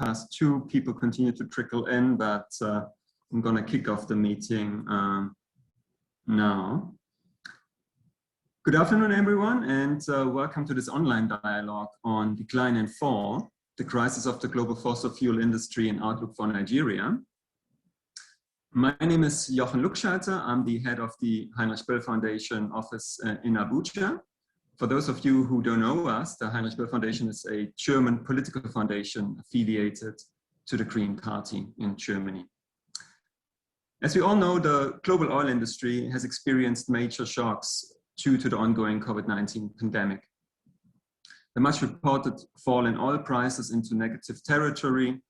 2. People continue to trickle in, but I'm going to kick off the meeting now. Good afternoon, everyone, and welcome to this online dialogue on decline and fall, the crisis of the global fossil fuel industry and outlook for Nigeria. My name is Jochen Luckschalter. I'm the head of the Heinrich Böll Foundation office in Abuja. For those of you who don't know us, the Heinrich Böll Foundation is a German political foundation affiliated to the Green Party in Germany. As we all know, the global oil industry has experienced major shocks due to the ongoing COVID-19 pandemic. The much reported fall in oil prices into negative territory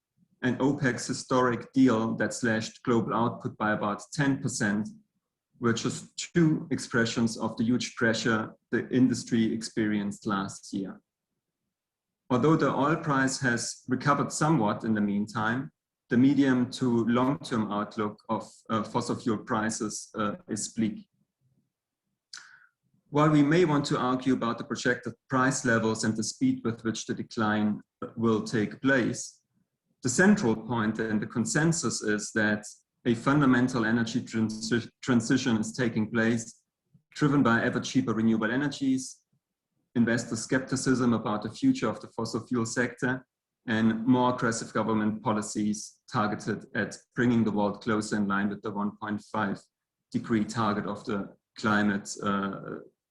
and OPEC's historic deal that slashed global output by about 10% were just 2 expressions of the huge pressure the industry experienced last year. Although the oil price has recovered somewhat in the meantime, the medium to long-term outlook of fossil fuel prices is bleak. While we may want to argue about the projected price levels and the speed with which the decline will take place, the central point and the consensus is that a fundamental energy transition is taking place, driven by ever cheaper renewable energies, investor skepticism about the future of the fossil fuel sector, and more aggressive government policies targeted at bringing the world closer in line with the 1.5-degree target of the climate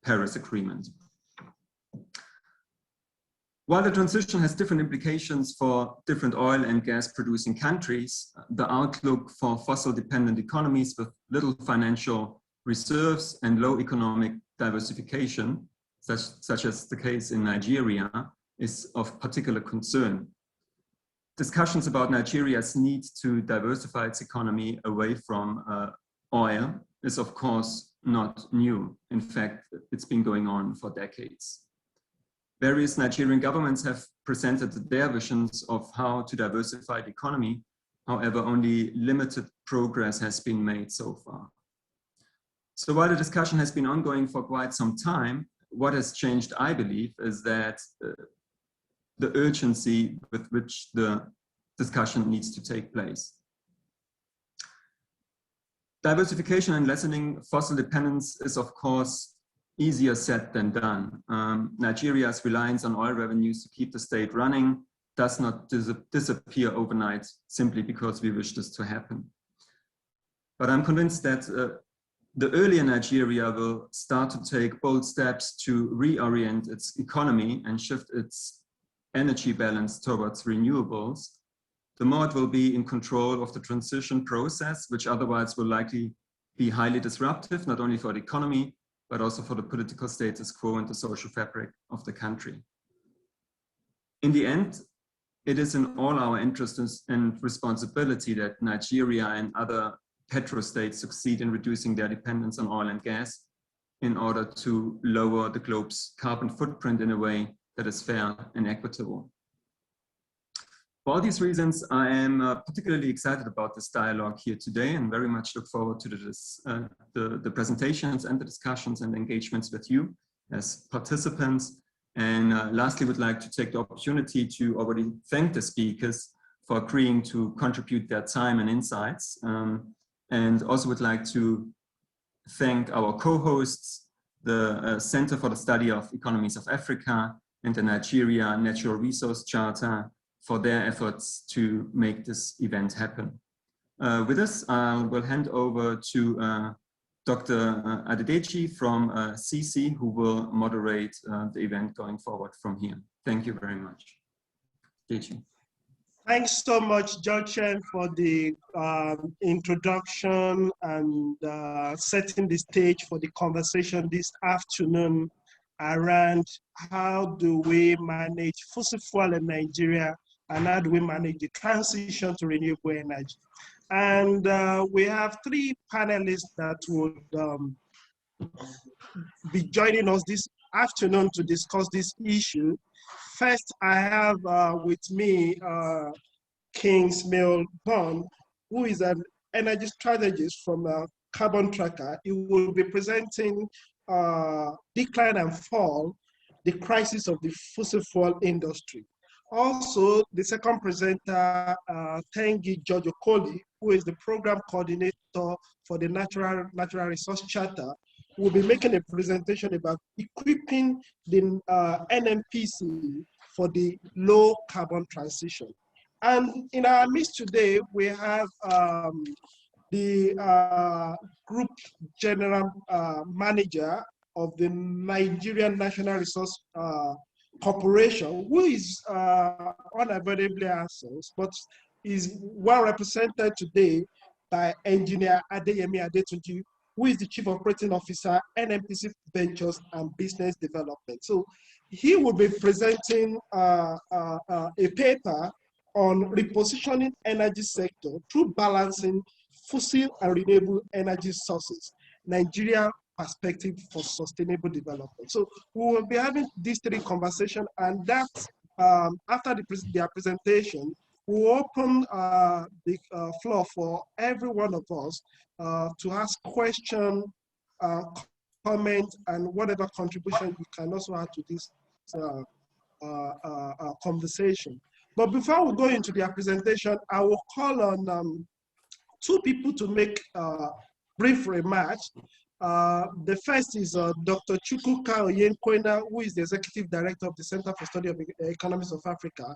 Paris Agreement. While the transition has different implications for different oil and gas producing countries, the outlook for fossil-dependent economies with little financial reserves and low economic diversification, such as the case in Nigeria, is of particular concern. Discussions about Nigeria's need to diversify its economy away from oil is, of course, not new. In fact, it's been going on for decades. Various Nigerian governments have presented their visions of how to diversify the economy. However, only limited progress has been made so far. So while the discussion has been ongoing for quite some time, what has changed, I believe, is that the urgency with which the discussion needs to take place. Diversification and lessening fossil dependence is, of course, easier said than done. Nigeria's reliance on oil revenues to keep the state running does not disappear overnight simply because we wish this to happen. But I'm convinced that the earlier Nigeria will start to take bold steps to reorient its economy and shift its energy balance towards renewables, the more it will be in control of the transition process, which otherwise will likely be highly disruptive, not only for the economy, but also for the political status quo and the social fabric of the country. In the end, it is in all our interests and responsibility that Nigeria and other petrostates succeed in reducing their dependence on oil and gas in order to lower the globe's carbon footprint in a way that is fair and equitable. For all these reasons, I am particularly excited about this dialogue here today and very much look forward to the presentations and the discussions and engagements with you as participants. And lastly, would like to take the opportunity to already thank the speakers for agreeing to contribute their time and insights. And also would like to thank our co-hosts, the Center for the Study of Economies of Africa and the Nigeria Natural Resource Charter, for their efforts to make this event happen. With this, I will hand over to Dr. Adedeji from CC, who will moderate the event going forward from here. Thank you very much. Adedeji. Thanks so much, Jochen, for the introduction and setting the stage for the conversation this afternoon around how do we manage fossil fuel in Nigeria and how do we manage the transition to renewable energy. And we have 3 panelists that would be joining us this afternoon to discuss this issue. First, I have with me King's Mill Bond, who is an energy strategist from Carbon Tracker. He will be presenting Decline and Fall, the crisis of the fossil fuel industry. Also, the second presenter, Tengi George Okoli, who is the program coordinator for the Natural Resource Charter, will be making a presentation about equipping the NNPC for the low carbon transition. And in our midst today, we have the group general manager of the Nigerian National Resource Corporation, who is unavoidably absent, but is well represented today by Engineer Adeyemi Adetunji, who is the Chief Operating Officer, NNPC Ventures and Business Development. So he will be presenting a paper on repositioning energy sector through balancing fossil and renewable energy sources, Nigeria perspective for sustainable development. So we will be having these three conversations, and that after their presentation, we'll open the floor for every one of us to ask questions, comment, and whatever contribution you can also add to this conversation. But before we go into their presentation, I will call on two people to make brief remarks. The first is Dr. Chukwuka Oyenkwena, who is the Executive Director of the Center for Study of the Economies of Africa.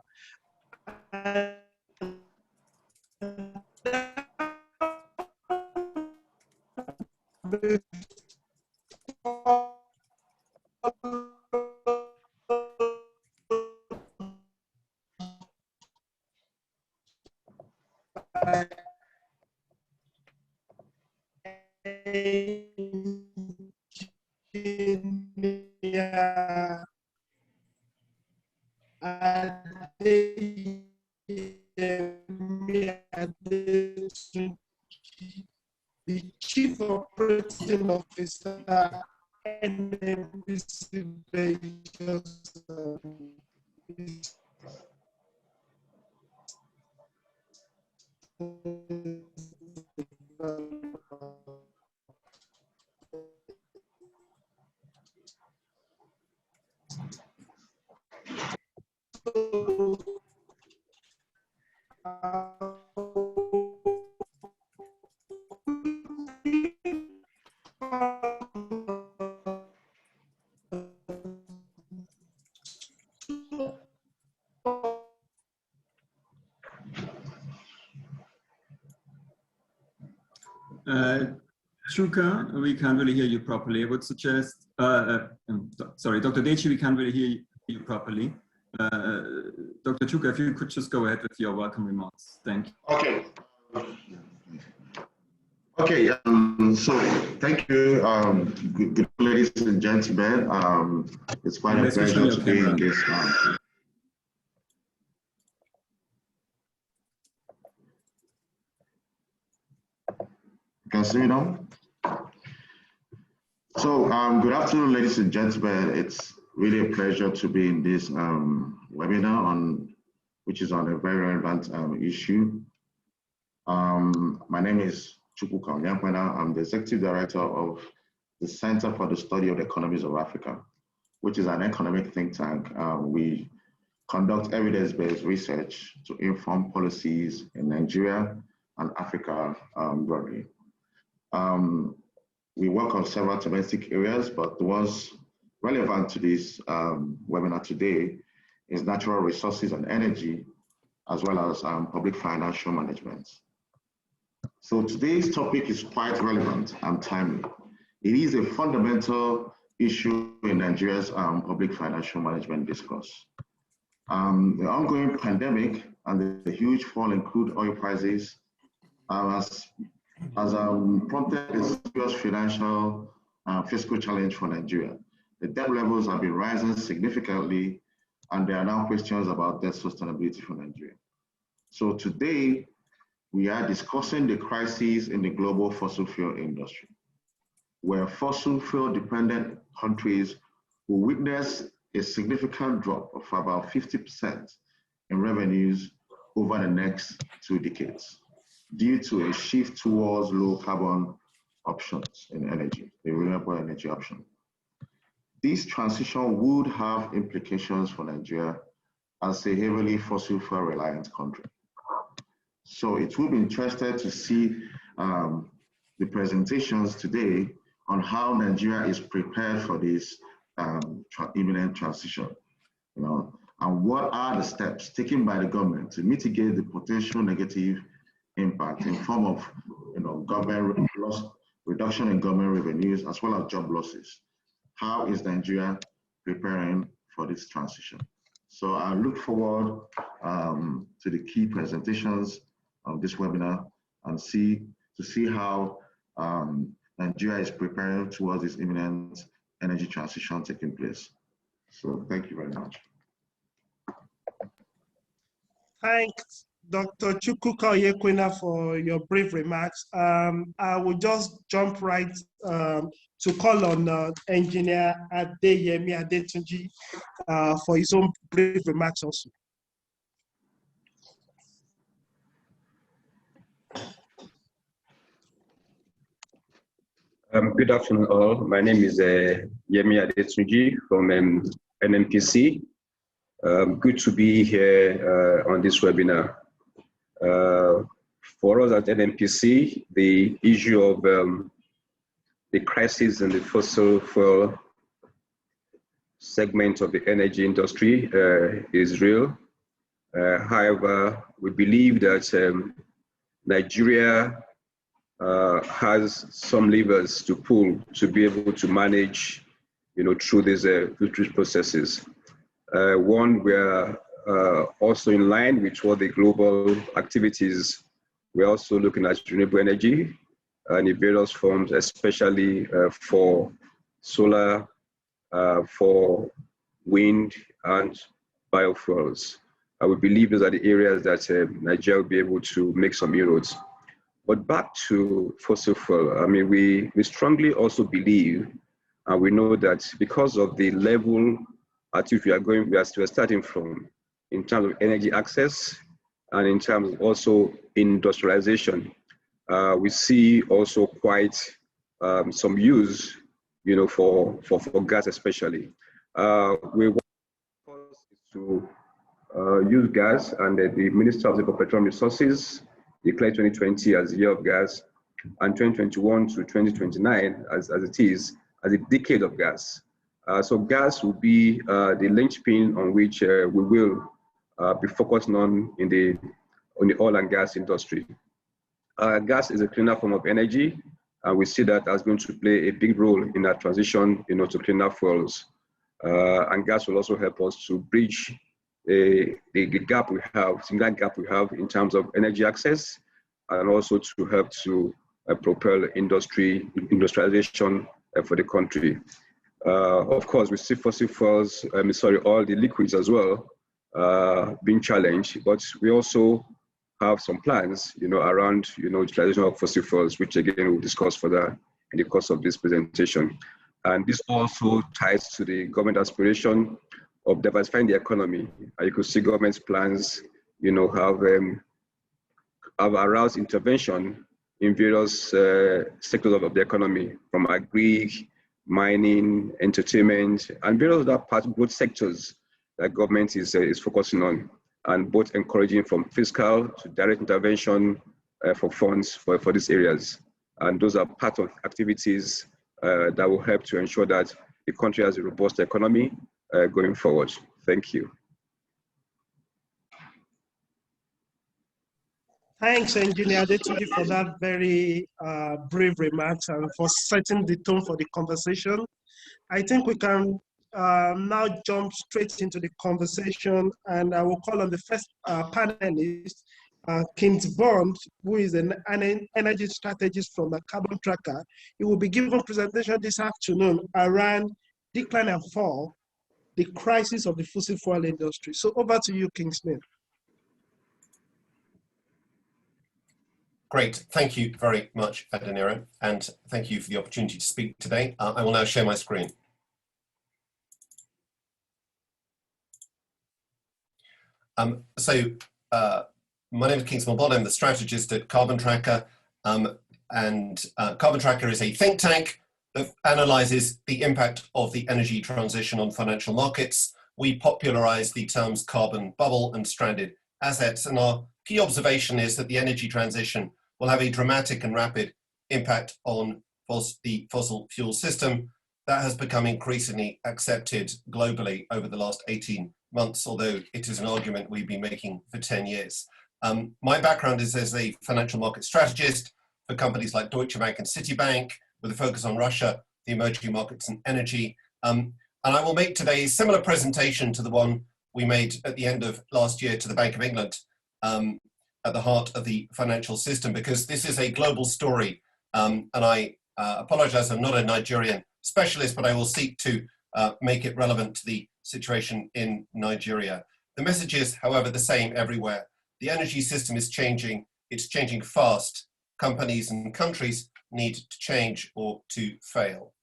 The Chief Operating Officer, NNPC Ventures. Chuka, we can't really hear you properly. I would suggest, sorry, Dr. Dechi, we can't really hear you properly. Dr. Chuka, if you could just go ahead with your welcome remarks. Thank you. Okay. Okay, so thank you, good ladies and gentlemen. It's quite a pleasure to be in this. You can see me now? So, good afternoon, ladies and gentlemen. It's really a pleasure to be in this webinar which is on a very relevant issue. My name is Chukwuka Oyenkwena. I'm the Executive Director of the Center for the Study of the Economies of Africa, which is an economic think tank. We conduct evidence-based research to inform policies in Nigeria and Africa broadly. We work on several domestic areas, but the ones relevant to this webinar today is natural resources and energy, as well as public financial management. So today's topic is quite relevant and timely. It is a fundamental issue in Nigeria's public financial management discourse. The ongoing pandemic and the huge fall in crude oil prices has prompted a serious financial fiscal challenge for Nigeria. The debt levels have been rising significantly, and there are now questions about debt sustainability for Nigeria. So today, we are discussing the crises in the global fossil fuel industry, where fossil fuel dependent countries will witness a significant drop of about 50% in revenues over the next 2 decades due to a shift towards low carbon options in energy, the renewable energy option. This transition would have implications for Nigeria as a heavily fossil fuel reliant country. So it will be interesting to see the presentations today on how Nigeria is prepared for this imminent transition, and what are the steps taken by the government to mitigate the potential negative impact in form of, government loss, reduction in government revenues, as well as job losses. How is Nigeria preparing for this transition? So I look forward to the key presentations of this webinar and see how Nigeria is preparing towards this imminent energy transition taking place. So thank you very much. Thanks, Dr. Chukwuka Oyekwena, for your brief remarks. I will just jump right to call on Engineer Adeyemi Adetunji for his own brief remarks also. Good afternoon, all. My name is Yemi Adetunji from NNPC. Good to be here on this webinar. For us at NNPC, the issue of the crisis in the fossil fuel segment of the energy industry is real. However, we believe that Nigeria has some levers to pull to be able to manage, through these processes. One, we are also in line with all the global activities. We're also looking at renewable energy and in various forms, especially for solar, for wind and biofuels. We believe those are the areas that Nigeria will be able to make some inroads. But back to fossil fuel, we strongly also believe, and we know that because of the level at which we are starting from, in terms of energy access and in terms of also industrialization, we see also quite some use, for gas especially. We want to use gas, and the Minister of Petroleum Resources declared 2020 as the year of gas, and 2021 to 2029 as it is, as a decade of gas. So gas will be the linchpin on which we will be focusing on in the oil and gas industry. Gas is a cleaner form of energy, and we see that as going to play a big role in that transition, to cleaner fuels. And gas will also help us to bridge the gap we have, significant gap we have in terms of energy access, and also to help to propel industrialization for the country. Of course, we see fossil fuels, all the liquids as well, being challenged, but we also have some plans, around, utilization of fossil fuels, which again we'll discuss further in the course of this presentation. And this also ties to the government aspiration of diversifying the economy. You could see government's plans, have aroused intervention in various sectors of the economy, from agri, mining, entertainment, and various other growth sectors that government is focusing on, and both encouraging from fiscal to direct intervention for funds for these areas. And those are part of activities that will help to ensure that the country has a robust economy going forward. Thank you. Thanks, Engineer Adetunji, for that very brief remarks and for setting the tone for the conversation. I think we can now jump straight into the conversation, and I will call on the first panelist, Kent Bond, who is an energy strategist from the Carbon Tracker. He will be giving a presentation this afternoon around decline and fall, the crisis of the fossil fuel industry. So over to you, Kingsman. Great, thank you very much, Adeniro, and thank you for the opportunity to speak today. I will now share my screen. My name is Kingsman Bond. I'm the strategist at Carbon Tracker, and Carbon Tracker is a think tank that analyzes the impact of the energy transition on financial markets. we popularized the terms carbon bubble and stranded assets. And our key observation is that the energy transition will have a dramatic and rapid impact on the fossil fuel system. That has become increasingly accepted globally over the last 18 months, although it is an argument we've been making for 10 years. My background is as a financial market strategist for companies like Deutsche Bank and Citibank, with a focus on Russia, the emerging markets and energy. And I will make today a similar presentation to the one we made at the end of last year to the Bank of England, at the heart of the financial system, because this is a global story. And I apologize, I'm not a Nigerian specialist, but I will seek to make it relevant to the situation in Nigeria. The message is, however, the same everywhere. The energy system is changing. It's changing fast. Companies and countries need to change or to fail.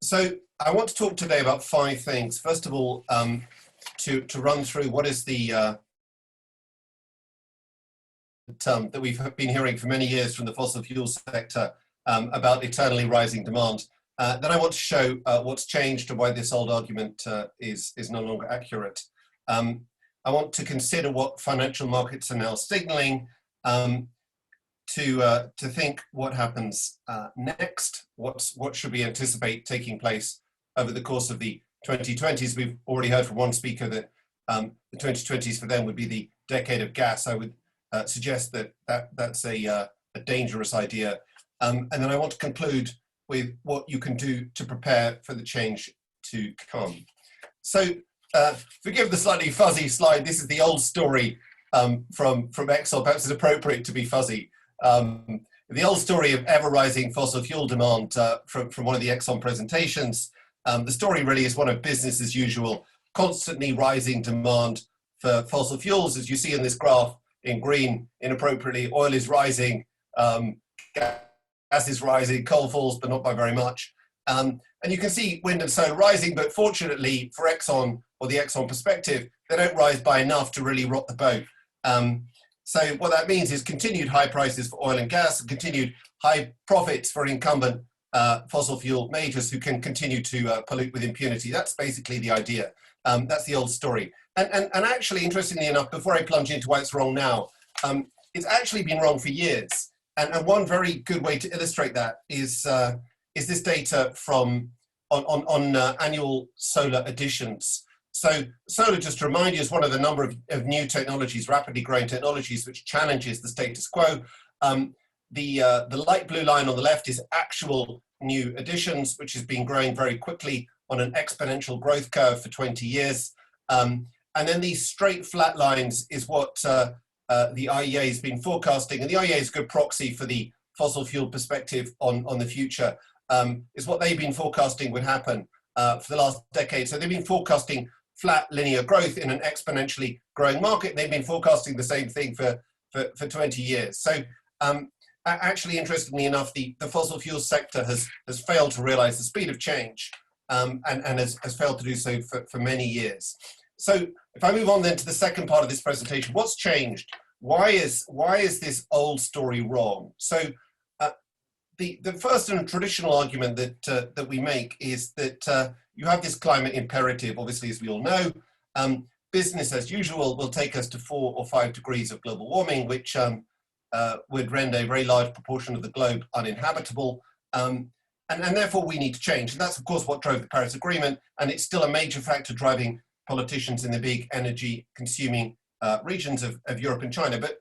So I want to talk today about 5 things. First of all, to run through what is the term that we've been hearing for many years from the fossil fuel sector about eternally rising demand. Then I want to show what's changed and why this old argument is no longer accurate. I want to consider what financial markets are now signaling, to think what happens next, what should we anticipate taking place over the course of the 2020s. We've already heard from one speaker that the 2020s for them would be the decade of gas. I would suggest that that's a dangerous idea. And then I want to conclude with what you can do to prepare for the change to come. So forgive the slightly fuzzy slide. This is the old story from Exxon. Perhaps it's appropriate to be fuzzy. The old story of ever-rising fossil fuel demand from one of the Exxon presentations. The story really is one of business as usual, constantly rising demand for fossil fuels. As you see in this graph in green, inappropriately, oil is rising, gas is rising, coal falls, but not by very much. And you can see wind and solar rising, but fortunately for Exxon, or the Exxon perspective, they don't rise by enough to really rock the boat. So what that means is continued high prices for oil and gas and continued high profits for incumbent fossil fuel majors who can continue to pollute with impunity. That's basically the idea. That's the old story. And actually, interestingly enough, before I plunge into why it's wrong now, it's actually been wrong for years. And one very good way to illustrate that is this data from on annual solar additions. So solar, just to remind you, is one of the number of new technologies, rapidly growing technologies, which challenges the status quo. The light blue line on the left is actual new additions, which has been growing very quickly on an exponential growth curve for 20 years. And then these straight flat lines is what the IEA has been forecasting. And the IEA is a good proxy for the fossil fuel perspective on the future, is what they've been forecasting would happen for the last decade. So they've been forecasting flat linear growth in an exponentially growing market. They've been forecasting the same thing for 20 years. So actually, interestingly enough, the fossil fuel sector has failed to realize the speed of change and has failed to do so for many years. So if I move on then to the second part of this presentation, what's changed? Why is this old story wrong? So the first and traditional argument that we make is that you have this climate imperative, obviously, as we all know. Business as usual will take us to 4 or 5 degrees of global warming, which would render a very large proportion of the globe uninhabitable. And therefore we need to change. And that's, of course, what drove the Paris Agreement. And it's still a major factor driving politicians in the big energy consuming regions of Europe and China. But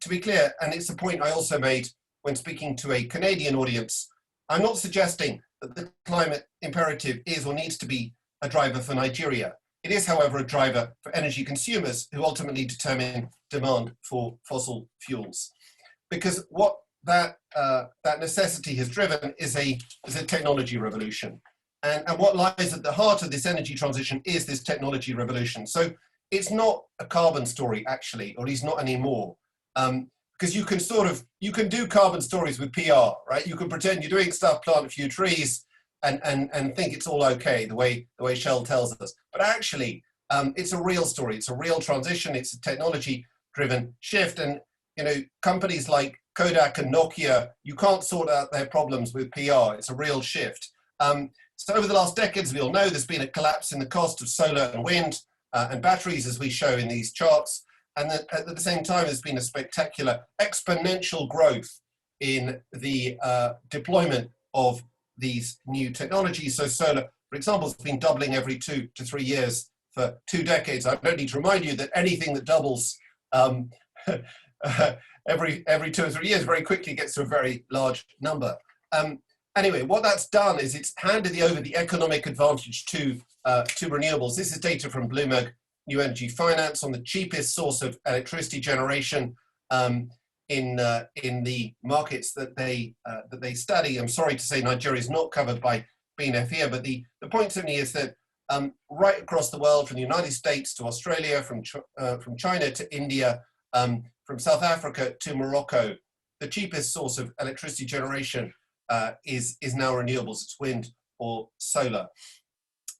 to be clear, and it's a point I also made when speaking to a Canadian audience, I'm not suggesting that the climate imperative is or needs to be a driver for Nigeria. It is, however, a driver for energy consumers who ultimately determine demand for fossil fuels. Because what that necessity has driven is a technology revolution. And what lies at the heart of this energy transition is this technology revolution. So it's not a carbon story, actually, or at least not anymore. Because you can do carbon stories with PR, right? You can pretend you're doing stuff, plant a few trees, and think it's all okay, the way Shell tells us. But actually, it's a real story. It's a real transition. It's a technology-driven shift. And companies like Kodak and Nokia, you can't sort out their problems with PR. It's a real shift. So over the last decades, we all know there's been a collapse in the cost of solar and wind and batteries, as we show in these charts. And then at the same time, there's been a spectacular exponential growth in the deployment of these new technologies. So solar, for example, has been doubling every 2 to 3 years for 2 decades. I don't need to remind you that anything that doubles every 2 or 3 years very quickly gets to a very large number. Anyway, what that's done is it's handed over the economic advantage to renewables. This is data from Bloomberg New Energy Finance on the cheapest source of electricity generation in the markets that they study. I'm sorry to say Nigeria is not covered by BNF here, but the point certainly is that right across the world, from the United States to Australia, from China to India, from South Africa to Morocco, the cheapest source of electricity generation is now renewables. It's wind or solar.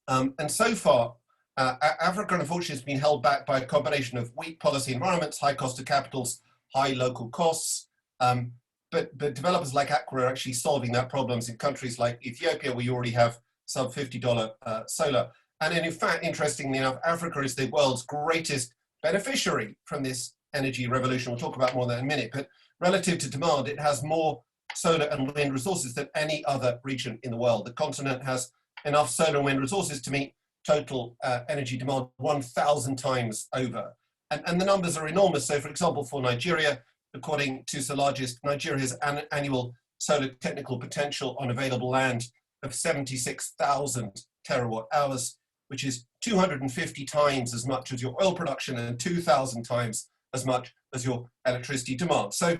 And so far, Africa, unfortunately, has been held back by a combination of weak policy environments, high cost of capitals, high local costs. But developers like Aqua are actually solving that problems in countries like Ethiopia, where you already have sub $50 solar. And in fact, interestingly enough, Africa is the world's greatest beneficiary from this energy revolution. We'll talk about more than that in a minute. But relative to demand, it has more solar and wind resources than any other region in the world. The continent has enough solar and wind resources to meet total energy demand 1,000 times over. And the numbers are enormous. So for example, for Nigeria, according to Supercharged, Nigeria has an annual solar technical potential on available land of 76,000 terawatt hours, which is 250 times as much as your oil production and 2,000 times as much as your electricity demand. So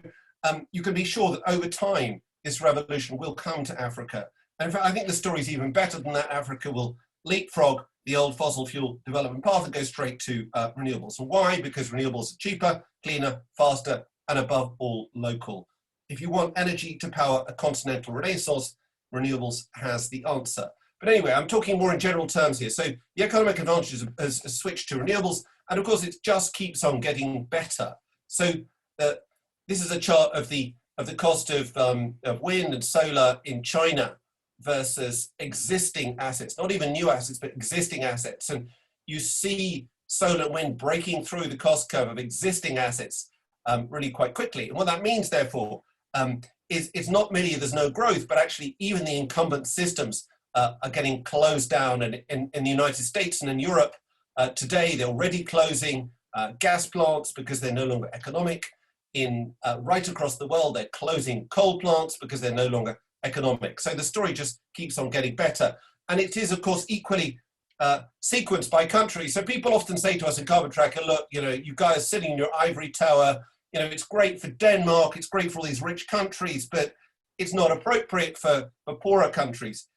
you can be sure that over time, this revolution will come to Africa. And in fact, I think the story is even better than that. Africa will leapfrog the old fossil fuel development path and go straight to renewables. And why? Because renewables are cheaper, cleaner, faster, and above all, local. If you want energy to power a continental renaissance, renewables has the answer. But anyway, I'm talking more in general terms here. So the economic advantages has switched to renewables, and of course, it just keeps on getting better. So this is a chart of the cost of wind and solar in China versus existing assets, not even new assets, but existing assets. And you see solar and wind breaking through the cost curve of existing assets really quite quickly. And what that means, therefore, is it's not merely there's no growth, but actually even the incumbent systems are getting closed down. And in the United States and in Europe today, they're already closing gas plants because they're no longer economic. Right across the world, they're closing coal plants because they're no longer economic. So the story just keeps on getting better. And it is, of course, equally sequenced by country. So people often say to us in Carbon Tracker, look, you know, you guys sitting in your ivory tower, you know, it's great for Denmark, it's great for all these rich countries, but it's not appropriate for poorer countries.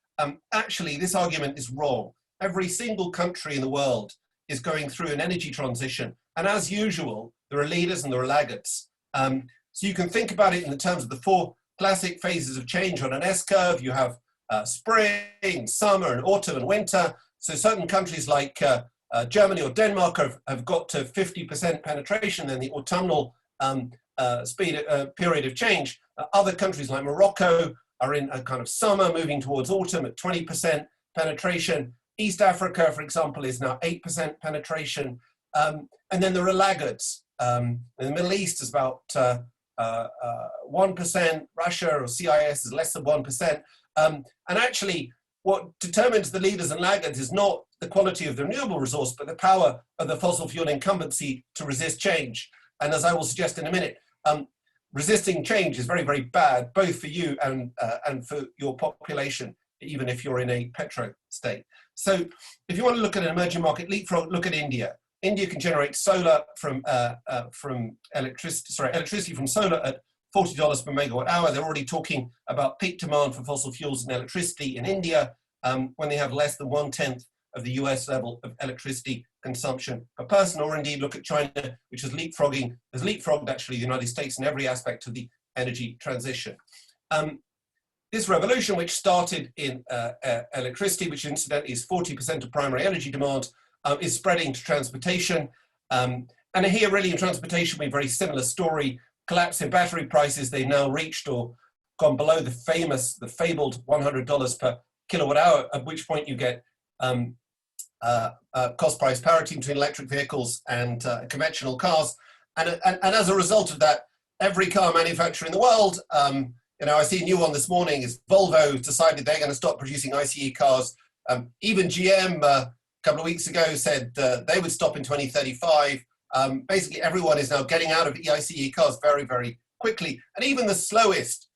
Actually, this argument is wrong. Every single country in the world is going through an energy transition. And as usual, there are leaders and there are laggards. So you can think about it in the terms of the 4 classic phases of change on an S-curve. You have spring, summer, and autumn and winter. So certain countries like Germany or Denmark have got to 50% penetration in the autumnal period of change. Other countries like Morocco are in a kind of summer moving towards autumn at 20% penetration. East Africa, for example, is now 8% penetration. And then there are laggards. In the Middle East is about 1%, Russia or CIS is less than 1%. And actually, what determines the leaders and laggards is not the quality of the renewable resource, but the power of the fossil fuel incumbency to resist change. And as I will suggest in a minute, resisting change is very, very bad, both for you and for your population, even if you're in a petrostate. So if you want to look at an emerging market leapfrog, look at India. India can generate solar from electricity from solar at $40 per megawatt hour. They're already talking about peak demand for fossil fuels and electricity in India when they have less than 1/10 of the US level of electricity consumption per person. Or indeed look at China, which has leapfrogged actually the United States in every aspect of the energy transition. This revolution, which started in electricity, which incidentally is 40% of primary energy demand, is spreading to transportation. And here really in transportation, we have a very similar story. Collapse in battery prices, they've now reached or gone below the fabled $100 per kilowatt hour, at which point you get cost price parity between electric vehicles and conventional cars. And as a result of that, every car manufacturer in the world, you know, I see a new one this morning, is Volvo decided they're going to stop producing ICE cars. Even GM a couple of weeks ago said they would stop in 2035. Basically, everyone is now getting out of ICE cars very, very quickly. And even the slowest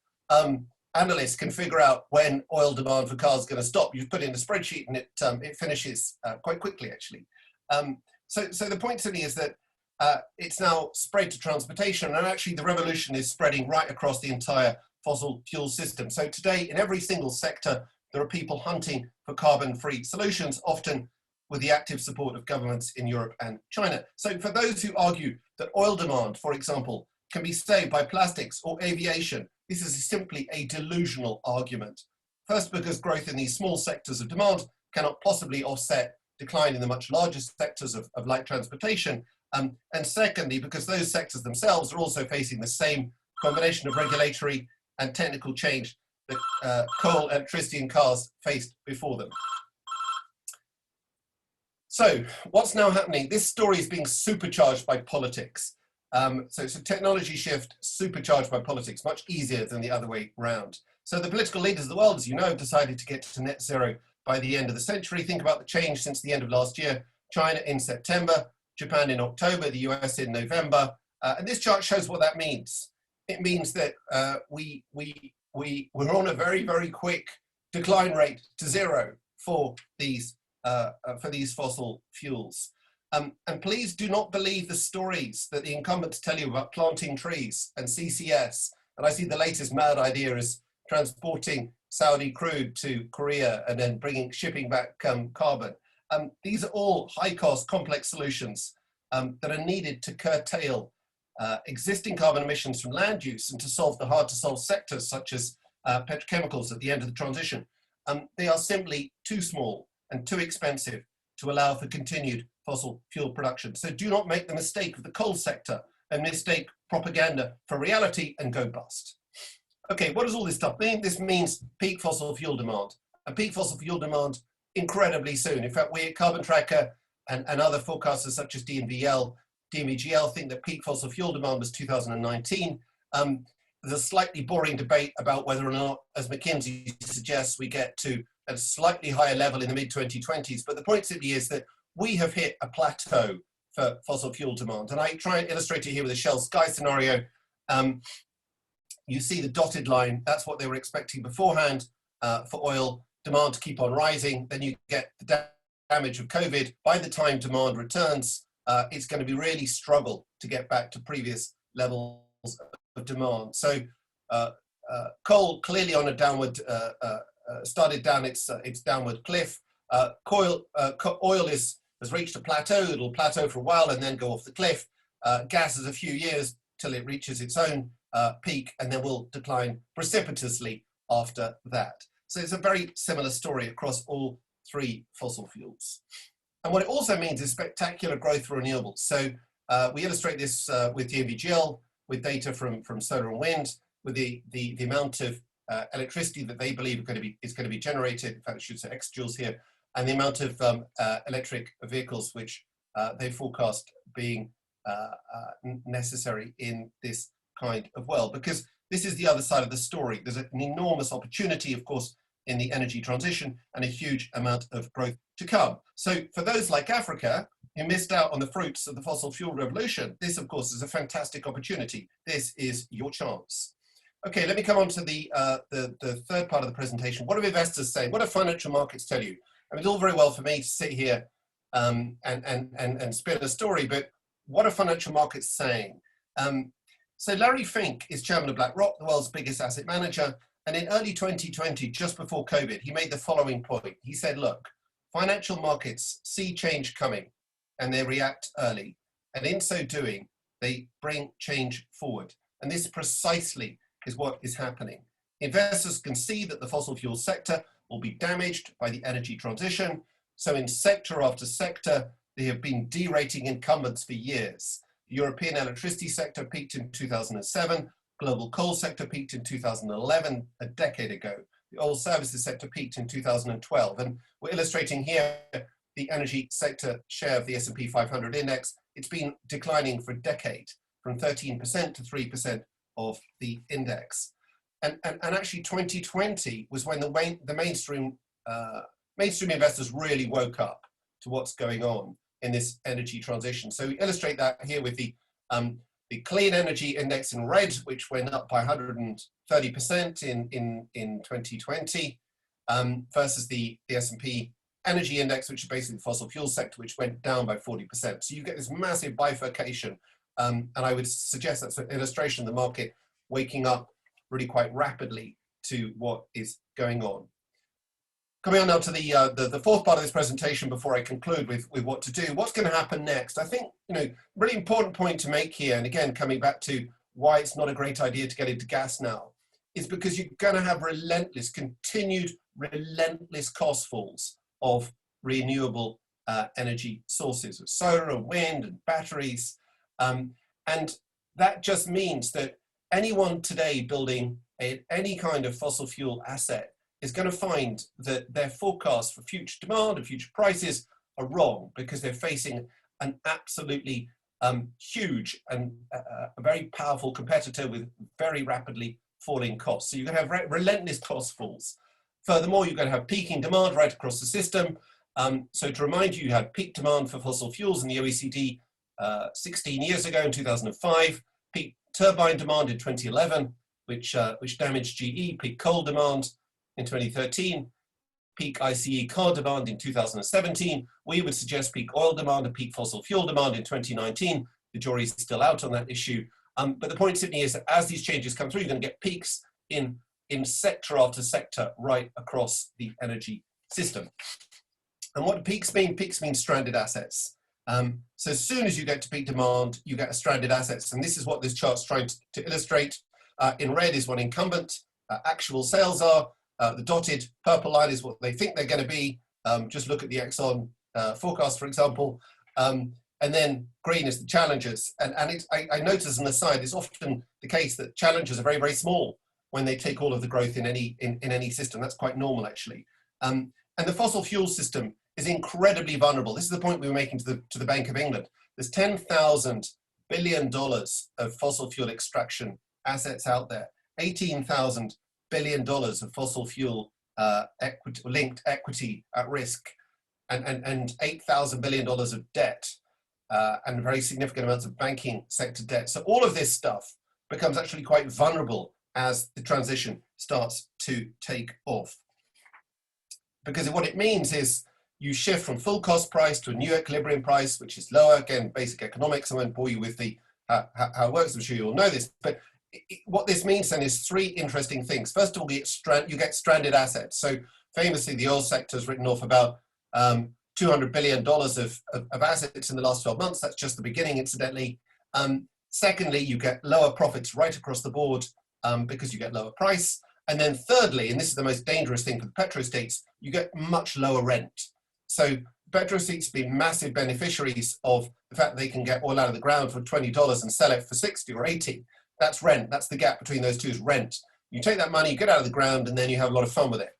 analysts can figure out when oil demand for cars is going to stop. You put in a spreadsheet and it finishes quite quickly, actually. So the point to me is that it's now spread to transportation, and actually the revolution is spreading right across the entire fossil fuel system. So today, in every single sector, there are people hunting for carbon-free solutions, often with the active support of governments in Europe and China. So for those who argue that oil demand, for example, can be saved by plastics or aviation, this is simply a delusional argument. First, because growth in these small sectors of demand cannot possibly offset decline in the much larger sectors of light transportation. And secondly, because those sectors themselves are also facing the same combination of regulatory and technical change that coal, electricity, and cars faced before them. So what's now happening? This story is being supercharged by politics. So it's a technology shift supercharged by politics, much easier than the other way around. So the political leaders of the world, as you know, have decided to get to net zero by the end of the century. Think about the change since the end of last year. China in September, Japan in October, the US in November. And this chart shows what that means. It means that we're on a very, very quick decline rate to zero for these fossil fuels. And please do not believe the stories that the incumbents tell you about planting trees and CCS. And I see the latest mad idea is transporting Saudi crude to Korea and then shipping back carbon. These are all high-cost, complex solutions that are needed to curtail existing carbon emissions from land use and to solve the hard-to-solve sectors such as petrochemicals at the end of the transition. They are simply too small and too expensive to allow for continued fossil fuel production. So do not make the mistake of the coal sector and mistake propaganda for reality and go bust. Okay, what does all this stuff mean? This means peak fossil fuel demand, and peak fossil fuel demand incredibly soon. In fact, we at Carbon Tracker and other forecasters such as DNVGL think that peak fossil fuel demand was 2019. There's a slightly boring debate about whether or not, as McKinsey suggests, we get to a slightly higher level in the mid-2020s. But the point simply is that we have hit a plateau for fossil fuel demand. And I try and illustrate it here with a Shell Sky scenario. You see the dotted line, that's what they were expecting beforehand for oil demand to keep on rising. Then you get the damage of COVID. By the time demand returns, it's going to be really struggle to get back to previous levels of demand. So coal clearly on a downward, started down its downward cliff. Oil has reached a plateau. It'll plateau for a while and then go off the cliff. Gas is a few years till it reaches its own peak and then will decline precipitously after that. So it's a very similar story across all three fossil fuels. And what it also means is spectacular growth for renewables. So we illustrate this with DNVGL, with data from solar and wind, with the amount of electricity that they believe is going to be generated. In fact, I should say exajoules here, and the amount of electric vehicles which they forecast being necessary in this kind of world. Because this is the other side of the story. There's an enormous opportunity, of course, in the energy transition and a huge amount of growth to come. So for those like Africa who missed out on the fruits of the fossil fuel revolution, this, of course, is a fantastic opportunity. This is your chance. Okay, let me come on to the third part of the presentation. What do investors say? What do financial markets tell you? I mean, it's all very well for me to sit here and spin a story, but what are financial markets saying? So Larry Fink is chairman of BlackRock, the world's biggest asset manager. And in early 2020, just before COVID, he made the following point. He said, look, financial markets see change coming and they react early. And in so doing, they bring change forward. And this precisely is what is happening. Investors can see that the fossil fuel sector will be damaged by the energy transition. So in sector after sector, they have been derating incumbents for years. The European electricity sector peaked in 2007. Global coal sector peaked in 2011, a decade ago. the oil services sector peaked in 2012. And we're illustrating here the energy sector share of the S&P 500 Index. It's been declining for a decade, from 13% to 3% of the index. And actually 2020 was when the mainstream investors really woke up to what's going on in this energy transition. So we illustrate that here with the clean energy index in red, which went up by 130% in 2020, versus the S&P energy index, which is basically the fossil fuel sector, which went down by 40%. So you get this massive bifurcation. And I would suggest that's an illustration of the market waking up really quite rapidly to what is going on. Coming on now to the fourth part of this presentation before I conclude with what to do. What's going to happen next? I think, really important point to make here, and again, coming back to why it's not a great idea to get into gas now, is because you're going to have continued relentless cost falls of renewable energy sources, of solar and wind and batteries. And that just means that anyone today building any kind of fossil fuel asset is going to find that their forecasts for future demand and future prices are wrong, because they're facing an absolutely huge and a very powerful competitor with very rapidly falling costs. So you're going to have relentless cost falls. Furthermore, you're going to have peaking demand right across the system. So to remind you, you had peak demand for fossil fuels in the OECD 16 years ago in 2005, peak turbine demand in 2011, which damaged GE, peak coal demand in 2013, peak ICE car demand in 2017. We would suggest peak oil demand and peak fossil fuel demand in 2019. The jury's still out on that issue. But the point, Sydney, is that as these changes come through, you're going to get peaks in sector after sector right across the energy system. And what do peaks mean? Peaks mean stranded assets. So as soon as you get to peak demand, you get stranded assets. And this is what this chart's trying to illustrate. In red is what incumbent actual sales are. The dotted purple line is what they think they're going to be. Just look at the Exxon forecast, for example. And then green is the challengers. And I notice as an aside, it's often the case that challengers are very, very small when they take all of the growth in any system. That's quite normal, actually. And the fossil fuel system is incredibly vulnerable. This is the point we were making to the Bank of England. There's $10,000 billion of fossil fuel extraction assets out there, $18,000 billion of fossil fuel linked equity at risk, and $8,000 billion of debt, and very significant amounts of banking sector debt. So all of this stuff becomes actually quite vulnerable as the transition starts to take off. Because what it means is you shift from full cost price to a new equilibrium price, which is lower. Again, basic economics. I won't bore you with how it works. I'm sure you all know this. But what this means then is three interesting things. First of all, you get stranded assets. So famously, the oil sector has written off about $200 billion of assets in the last 12 months. That's just the beginning, incidentally. Secondly, you get lower profits right across the board because you get lower price. And then thirdly, and this is the most dangerous thing for the petrostates, you get much lower rent. So petrostates have been massive beneficiaries of the fact that they can get oil out of the ground for $20 and sell it for 60 or 80. That's rent. That's the gap between those two, is rent. You take that money, you get out of the ground, and then you have a lot of fun with it.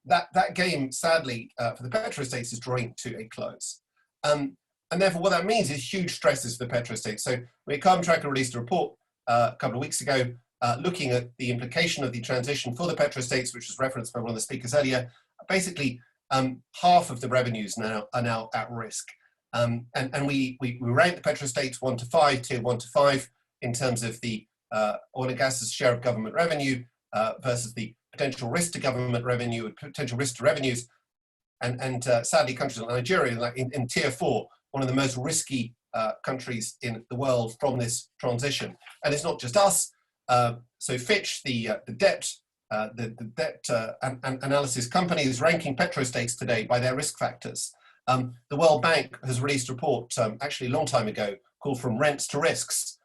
That game, sadly, for the petrostates is drawing to a close. And therefore, what that means is huge stresses for the petrostates. So Carbon Tracker released a report a couple of weeks ago looking at the implication of the transition for the petrostates, which was referenced by one of the speakers earlier. Basically, half of the revenues are now at risk. And we rank the petrostates 1 to 5, tier 1 to 5, in terms of the oil and gas's share of government revenue versus the potential risk to government revenue and potential risk to revenues. And sadly, countries like Nigeria, like in tier 4, one of the most risky countries in the world from this transition. And it's not just us. So Fitch, the debt analysis company, is ranking petrostates today by their risk factors. The World Bank has released a report actually a long time ago called From Rents to Risks,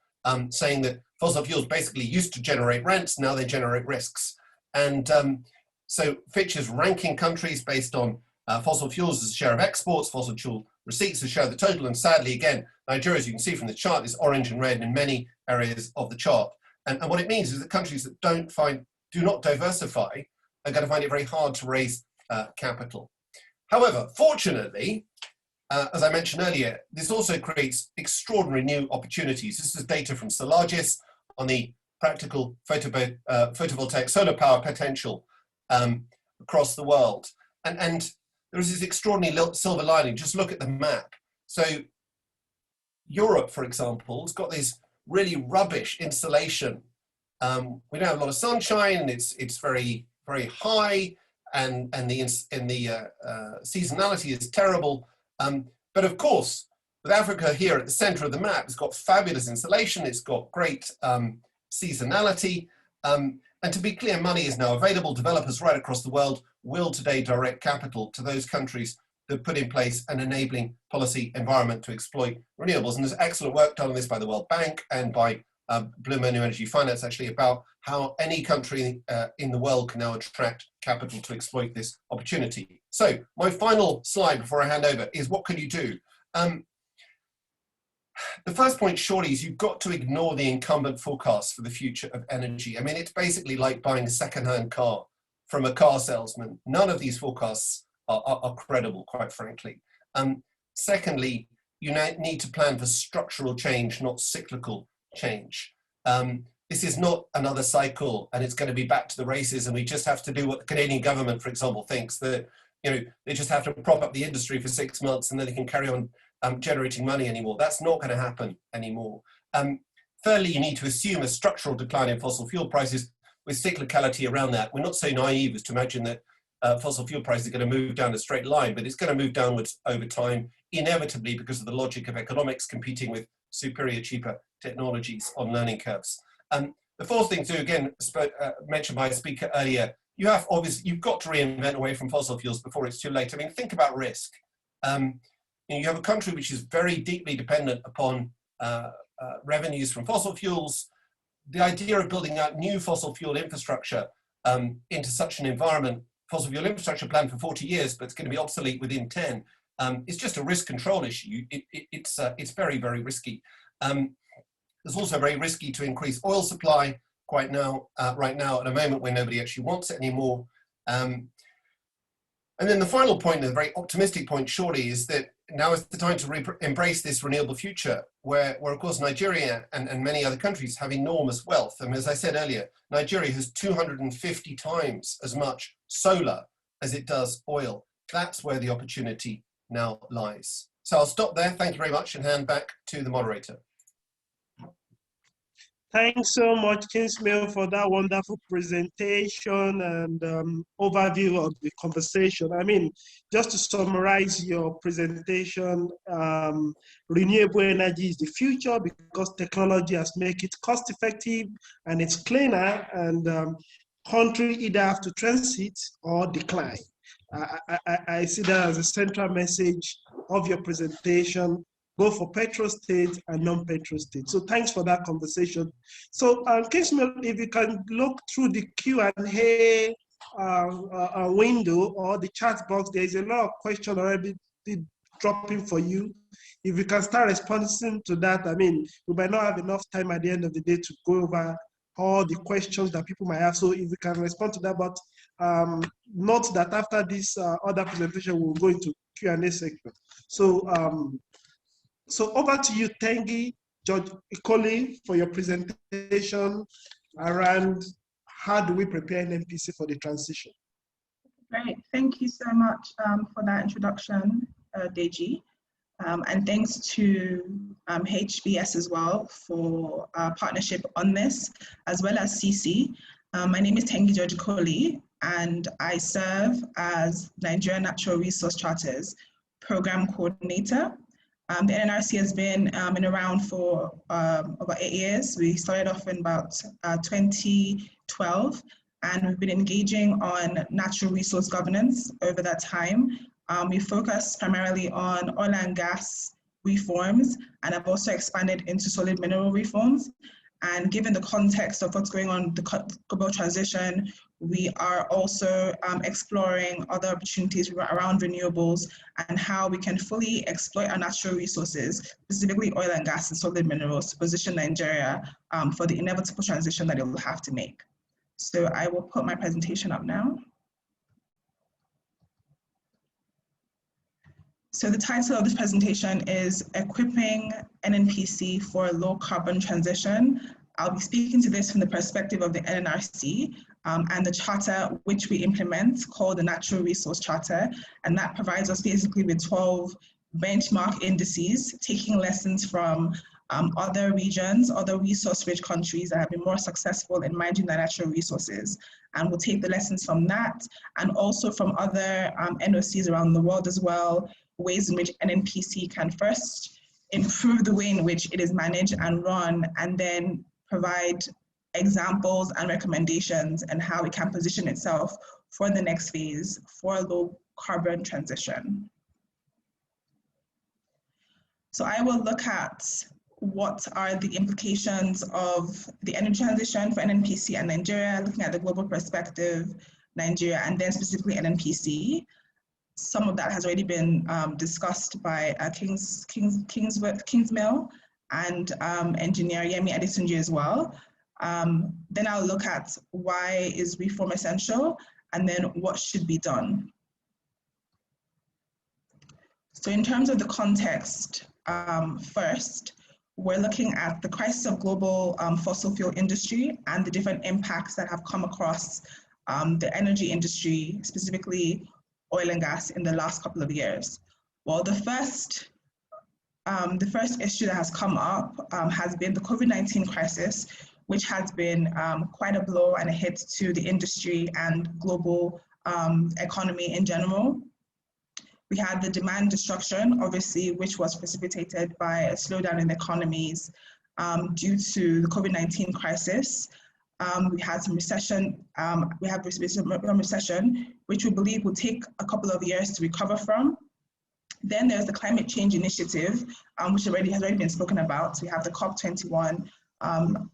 saying that fossil fuels basically used to generate rents, now they generate risks. And so Fitch is ranking countries based on fossil fuels as a share of exports, fossil fuel receipts as a share of the total, and sadly, again, Nigeria, as you can see from the chart, is orange and red in many areas of the chart. And what it means is that countries that do not diversify are going to find it very hard to raise capital. However, fortunately, as I mentioned earlier, this also creates extraordinary new opportunities. This is data from Solaris on the practical photovoltaic solar power potential across the world. And there is this extraordinary silver lining. Just look at the map. So Europe, for example, has got this really rubbish insolation. We don't have a lot of sunshine, and it's very, very high, and the seasonality is terrible. But of course, with Africa here at the center of the map, it's got fabulous insulation, it's got great seasonality. And to be clear, money is now available. Developers right across the world will today direct capital to those countries that put in place an enabling policy environment to exploit renewables. And there's excellent work done on this by the World Bank and by Bloomberg New Energy Finance, actually, about how any country in the world can now attract capital to exploit this opportunity. So my final slide before I hand over is, what can you do? The first point, surely, is you've got to ignore the incumbent forecasts for the future of energy. I mean, it's basically like buying a second-hand car from a car salesman. None of these forecasts are credible, quite frankly. Secondly, you need to plan for structural change, not cyclical change. This is not another cycle, and it's going to be back to the races, and we just have to do what the Canadian government, for example, thinks, that they just have to prop up the industry for 6 months and then they can carry on generating money anymore. That's not going to happen anymore. Thirdly, you need to assume a structural decline in fossil fuel prices with cyclicality around that. We're not so naive as to imagine that fossil fuel prices are going to move down a straight line, but it's going to move downwards over time, inevitably, because of the logic of economics competing with superior, cheaper technologies on learning curves. The fourth thing to, again, mentioned by a speaker earlier, you've got to reinvent away from fossil fuels before it's too late. I mean, think about risk. You have a country which is very deeply dependent upon revenues from fossil fuels. The idea of building out new fossil fuel infrastructure into such an environment, fossil fuel infrastructure planned for 40 years, but it's going to be obsolete within 10, it's just a risk control issue. It's very, very risky. It's also very risky to increase oil supply right now at a moment when nobody actually wants it anymore. And then the final point, and the very optimistic point, surely, is that now is the time to embrace this renewable future, where of course Nigeria and many other countries have enormous wealth. And as I said earlier, Nigeria has 250 times as much solar as it does oil. That's where the opportunity now lies. So I'll stop there. Thank you very much, and hand back to the moderator. Thanks so much, Kingsmill, for that wonderful presentation and overview of the conversation. I mean, just to summarize your presentation, renewable energy is the future because technology has made it cost-effective and it's cleaner, and country either have to transit or decline. I see that as a central message of your presentation, both for petrostate and non-petrostate. So thanks for that conversation. So Kingsmill, if you can look through the Q&A window or the chat box, there's a lot of questions already dropping for you. If you can start responding to that, I mean, we might not have enough time at the end of the day to go over all the questions that people might have. So if you can respond to that, but note that after this other presentation, we'll go into Q&A section. So over to you, Tengi George Ikoli, for your presentation around how do we prepare NNPC for the transition. Great, thank you so much for that introduction, Deji. And thanks to HBS as well for our partnership on this, as well as CC. My name is Tengi George Ikoli, and I serve as Nigeria Natural Resource Charter's Program Coordinator. The NNRC has been around for about 8 years. We started off in about 2012, and we've been engaging on natural resource governance over that time. We focus primarily on oil and gas reforms, and have also expanded into solid mineral reforms. And given the context of what's going on, the global transition, we are also exploring other opportunities around renewables and how we can fully exploit our natural resources, specifically oil and gas and solid minerals, to position Nigeria for the inevitable transition that it will have to make. So I will put my presentation up now. So the title of this presentation is Equipping NNPC for a Low Carbon Transition. I'll be speaking to this from the perspective of the NNRC and the charter which we implement called the Natural Resource Charter. And that provides us basically with 12 benchmark indices, taking lessons from other regions, other resource-rich countries that have been more successful in managing their natural resources. And we'll take the lessons from that and also from other NOCs around the world as well, ways in which NNPC can first improve the way in which it is managed and run, and then provide examples and recommendations and how it can position itself for the next phase for a low carbon transition. So I will look at what are the implications of the energy transition for NNPC and Nigeria, looking at the global perspective, Nigeria, and then specifically NNPC. Some of that has already been discussed by Kingsmill and engineer Yemi Adetunji as well. Then I'll look at why is reform essential, and then what should be done. So in terms of the context, first, we're looking at the crisis of global fossil fuel industry and the different impacts that have come across the energy industry, specifically oil and gas, in the last couple of years. Well, the first issue that has come up has been the COVID-19 crisis, which has been quite a blow and a hit to the industry and global economy in general. We had the demand destruction, obviously, which was precipitated by a slowdown in the economies due to the COVID-19 crisis. We had some recession, recession, which we believe will take a couple of years to recover from. Then there's the climate change initiative, which has already been spoken about. So we have the COP21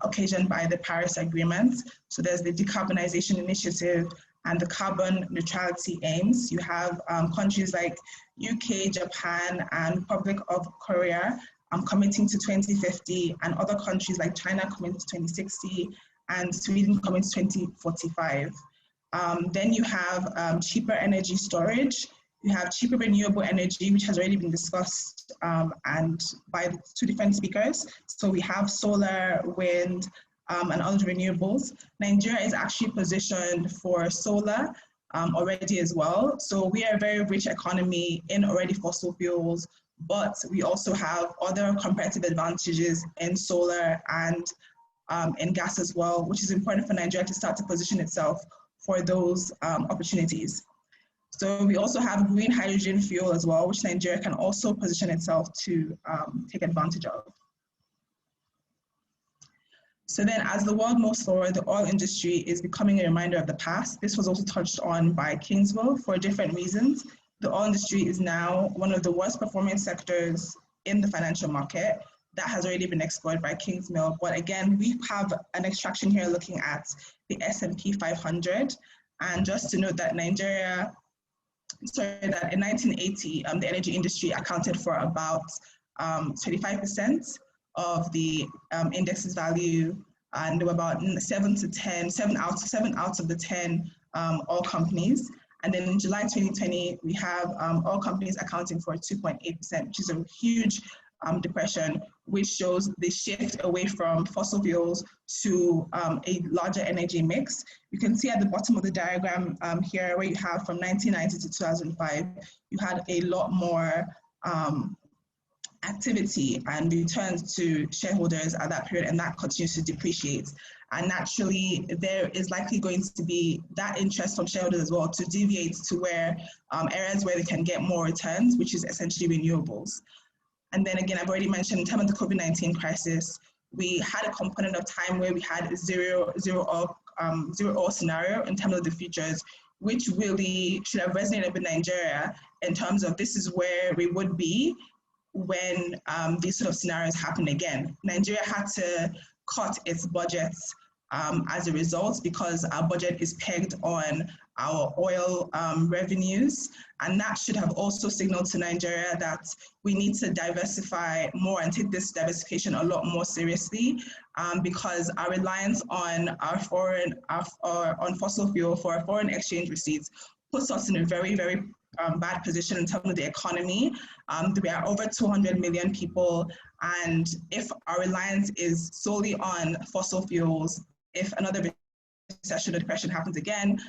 occasioned by the Paris Agreement. So there's the decarbonization initiative and the carbon neutrality aims. You have countries like UK, Japan, and Republic of Korea committing to 2050, and other countries like China committing to 2060, and Sweden committing to 2045. Then you have cheaper energy storage. You have cheaper renewable energy, which has already been discussed and by the two different speakers. So we have solar, wind, and other renewables. Nigeria is actually positioned for solar already as well. So we are a very rich economy in already fossil fuels, but we also have other competitive advantages in solar and in gas as well, which is important for Nigeria to start to position itself for those opportunities. So we also have green hydrogen fuel as well, which Nigeria can also position itself to take advantage of. So then as the world moves forward, the oil industry is becoming a reminder of the past. This was also touched on by Kingsville for different reasons. The oil industry is now one of the worst performing sectors in the financial market. That has already been explored by Kingsmill. But again, we have an extraction here looking at the S&P500. And just to note that that in 1980, the energy industry accounted for about 25% of the index's value, and there were about 7 out of the 10 oil companies. And then in July 2020, we have oil companies accounting for 2.8%, which is a huge depression, which shows the shift away from fossil fuels to a larger energy mix. You can see at the bottom of the diagram here, where you have from 1990 to 2005, you had a lot more activity and returns to shareholders at that period, and that continues to depreciate. And naturally, there is likely going to be that interest from shareholders as well to deviate to where areas where they can get more returns, which is essentially renewables. And then again, I've already mentioned in terms of the COVID-19 crisis, we had a component of time where we had a zero oil scenario in terms of the futures, which really should have resonated with Nigeria in terms of this is where we would be when these sort of scenarios happen again. Nigeria had to cut its budgets as a result, because our budget is pegged on our oil revenues, and that should have also signaled to Nigeria that we need to diversify more and take this diversification a lot more seriously, because our reliance on on fossil fuel for our foreign exchange receipts puts us in a very, very bad position in terms of the economy. We are over 200 million people, and if our reliance is solely on fossil fuels, if another recession or depression happens again,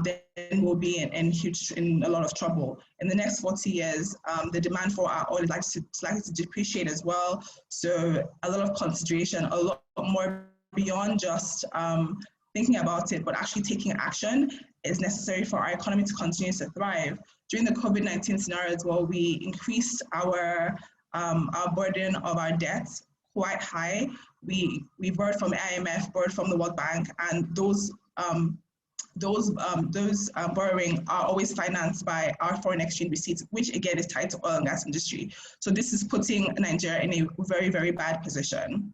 then we'll be in a lot of trouble. In the next 40 years, the demand for our oil is likely to depreciate as well. So a lot of consideration, a lot more beyond just thinking about it, but actually taking action is necessary for our economy to continue to thrive. During the COVID-19 scenario as well, we increased our burden of our debt quite high. We borrowed from IMF, borrowed from the World Bank, and those borrowing are always financed by our foreign exchange receipts, which again is tied to oil and gas industry. So this is putting Nigeria in a very, very bad position.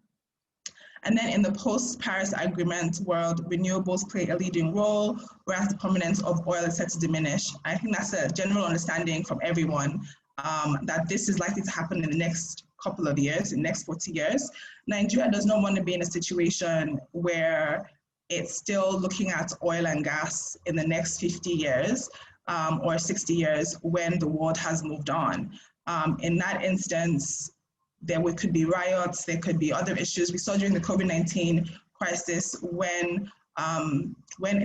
And then in the post-Paris Agreement world, renewables play a leading role, whereas the prominence of oil is set to diminish. I think that's a general understanding from everyone that this is likely to happen in the next couple of years, in the next 40 years. Nigeria does not want to be in a situation where it's still looking at oil and gas in the next 50 years or 60 years when the world has moved on. In that instance, there could be riots, there could be other issues. We saw during the COVID-19 crisis when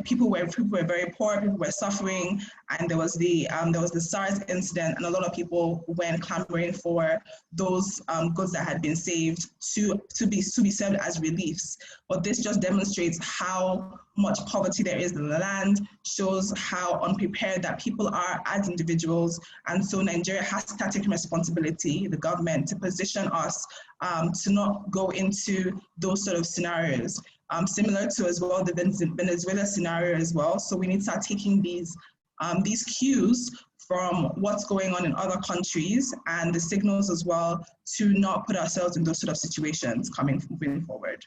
people were very poor, people were suffering, and there was the SARS incident, and a lot of people went clamoring for those goods that had been saved to be served as reliefs. But this just demonstrates how much poverty there is in the land, shows how unprepared that people are as individuals, and so Nigeria has to take responsibility, the government, to position us to not go into those sort of scenarios. Similar to as well the Venezuela scenario as well. So we need to start taking these cues from what's going on in other countries and the signals as well to not put ourselves in those sort of situations moving forward.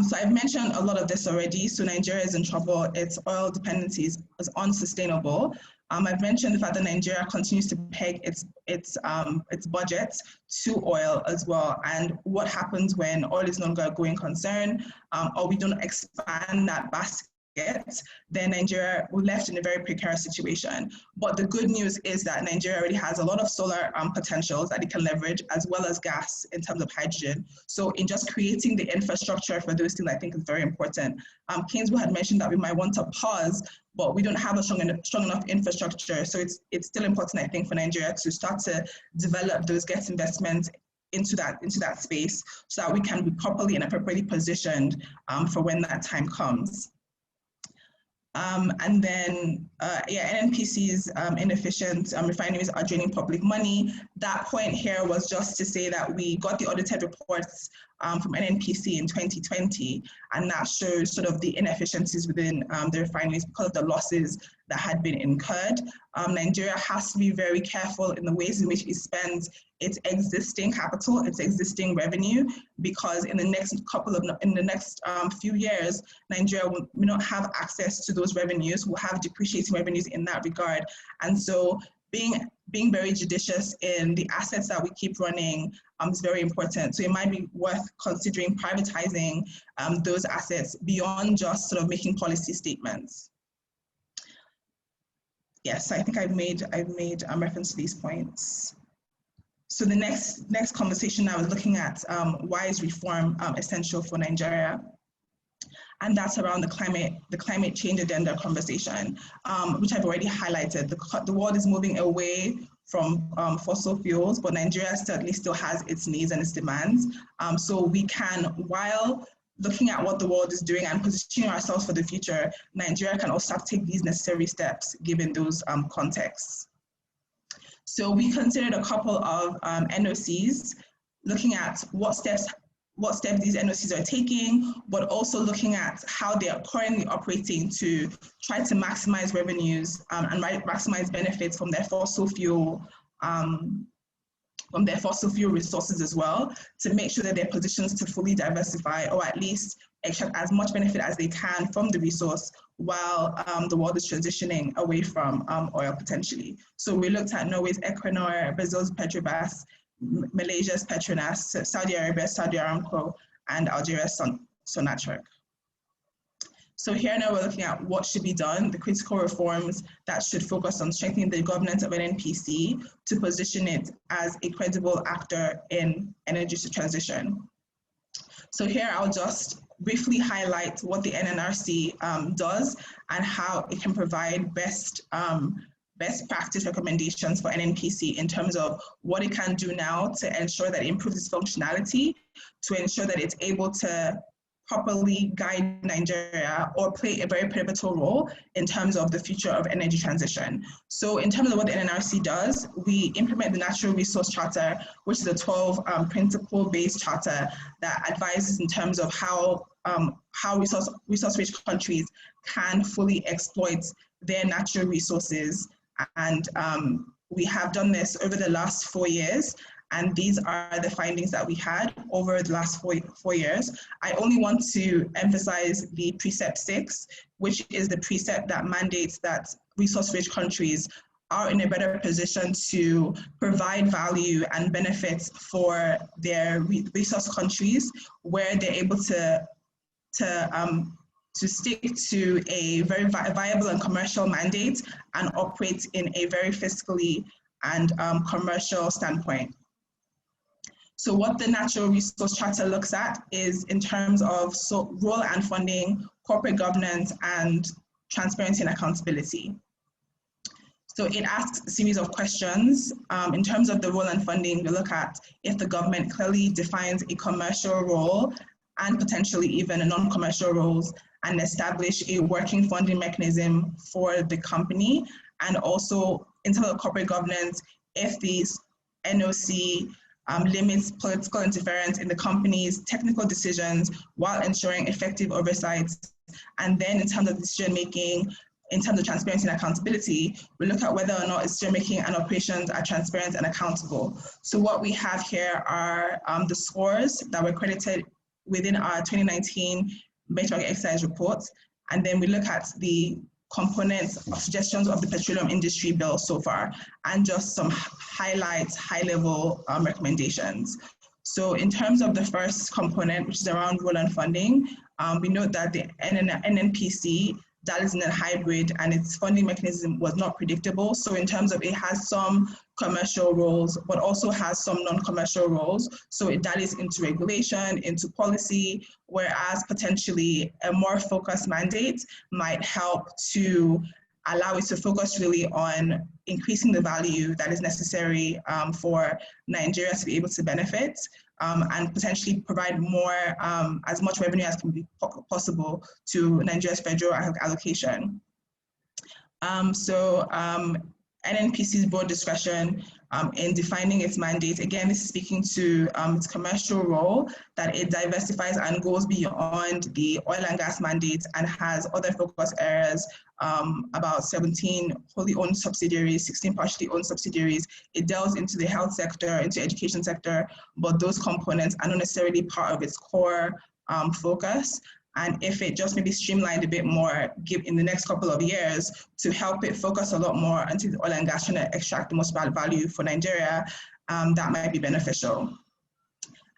So I've mentioned a lot of this already. So Nigeria is in trouble. Its oil dependency is unsustainable. I've mentioned the fact that Nigeria continues to peg its budget to oil as well, and what happens when oil is no longer a going concern, or we don't expand that basket, then Nigeria we're left in a very precarious situation. But the good news is that Nigeria already has a lot of solar potentials that it can leverage, as well as gas in terms of hydrogen. So in just creating the infrastructure for those things, I think is very important. Kingswood had mentioned that we might want to pause, but we don't have a strong enough infrastructure. So it's still important, I think, for Nigeria to start to develop those, get investments into that space, so that we can be properly and appropriately positioned for when that time comes. And then, NNPC's inefficient refineries are draining public money. That point here was just to say that we got the audited reports from NNPC in 2020, and that shows sort of the inefficiencies within the refineries because of the losses that had been incurred. Nigeria has to be very careful in the ways in which it spends its existing capital, its existing revenue, because in the next few years, Nigeria will not have access to those revenues. We'll have depreciating revenues in that regard, and so being very judicious in the assets that we keep running is very important. So it might be worth considering privatizing those assets beyond just sort of making policy statements. Yes, I think I've made reference to these points. So the next conversation I was looking at, why is reform essential for Nigeria? And that's around the climate change agenda conversation, which I've already highlighted. The world is moving away from fossil fuels, but Nigeria certainly still has its needs and its demands. So we can, while looking at what the world is doing and positioning ourselves for the future, Nigeria can also take these necessary steps given those contexts. So we considered a couple of NOCs, looking at what steps these NOCs are taking, but also looking at how they are currently operating to try to maximize revenues and maximize benefits from their fossil fuel resources as well, to make sure that they're positioned to fully diversify, or at least extract as much benefit as they can from the resource while the world is transitioning away from oil potentially. So we looked at Norway's Equinor, Brazil's Petrobras, Malaysia's Petronas, Saudi Arabia's Saudi Aramco, and Algeria's Sonatrach. So here now we're looking at what should be done, the critical reforms that should focus on strengthening the governance of NNPC to position it as a credible actor in energy transition. So here I'll just briefly highlight what the NNRC does and how it can provide best practice recommendations for NNPC in terms of what it can do now to ensure that it improves its functionality, to ensure that it's able to properly guide Nigeria or play a very pivotal role in terms of the future of energy transition. So in terms of what the NNRC does, we implement the Natural Resource Charter, which is a 12 principle-based charter that advises in terms of how resource-rich countries can fully exploit their natural resources. And we have done this over the last 4 years. And these are the findings that we had over the last four years. I only want to emphasize the precept 6, which is the precept that mandates that resource-rich countries are in a better position to provide value and benefits for their resource countries, where they're able to stick to a very viable and commercial mandate and operate in a very fiscally and commercial standpoint. So what the Natural Resource Charter looks at is in terms of role and funding, corporate governance, and transparency and accountability. So it asks a series of questions. In terms of the role and funding, we look at if the government clearly defines a commercial role and potentially even a non-commercial roles, and establish a working funding mechanism for the company. And also in terms of corporate governance, if these NOC limits political interference in the company's technical decisions while ensuring effective oversight. And then in terms of decision-making, in terms of transparency and accountability, we look at whether or not decision-making and operations are transparent and accountable. So what we have here are the scores that were credited within our 2019 benchmark exercise report. And then we look at the components of suggestions of the petroleum industry bill so far, and just some highlights, high-level recommendations. So in terms of the first component, which is around role and funding, we note that the NNPC, that is in a hybrid, and its funding mechanism was not predictable. So in terms of it has some commercial roles, but also has some non-commercial roles. So it dallies into regulation, into policy, whereas potentially a more focused mandate might help to allow it to focus really on increasing the value that is necessary for Nigeria to be able to benefit and potentially provide more, as much revenue as can be possible to Nigeria's federal allocation. NNPC's broad discretion in defining its mandate, again, this is speaking to its commercial role, that it diversifies and goes beyond the oil and gas mandates and has other focus areas, about 17 wholly owned subsidiaries, 16 partially owned subsidiaries. It delves into the health sector, into education sector, but those components are not necessarily part of its core focus. And if it just maybe streamlined a bit more in the next couple of years to help it focus a lot more into the oil and gas, trying to extract the most value for Nigeria, that might be beneficial.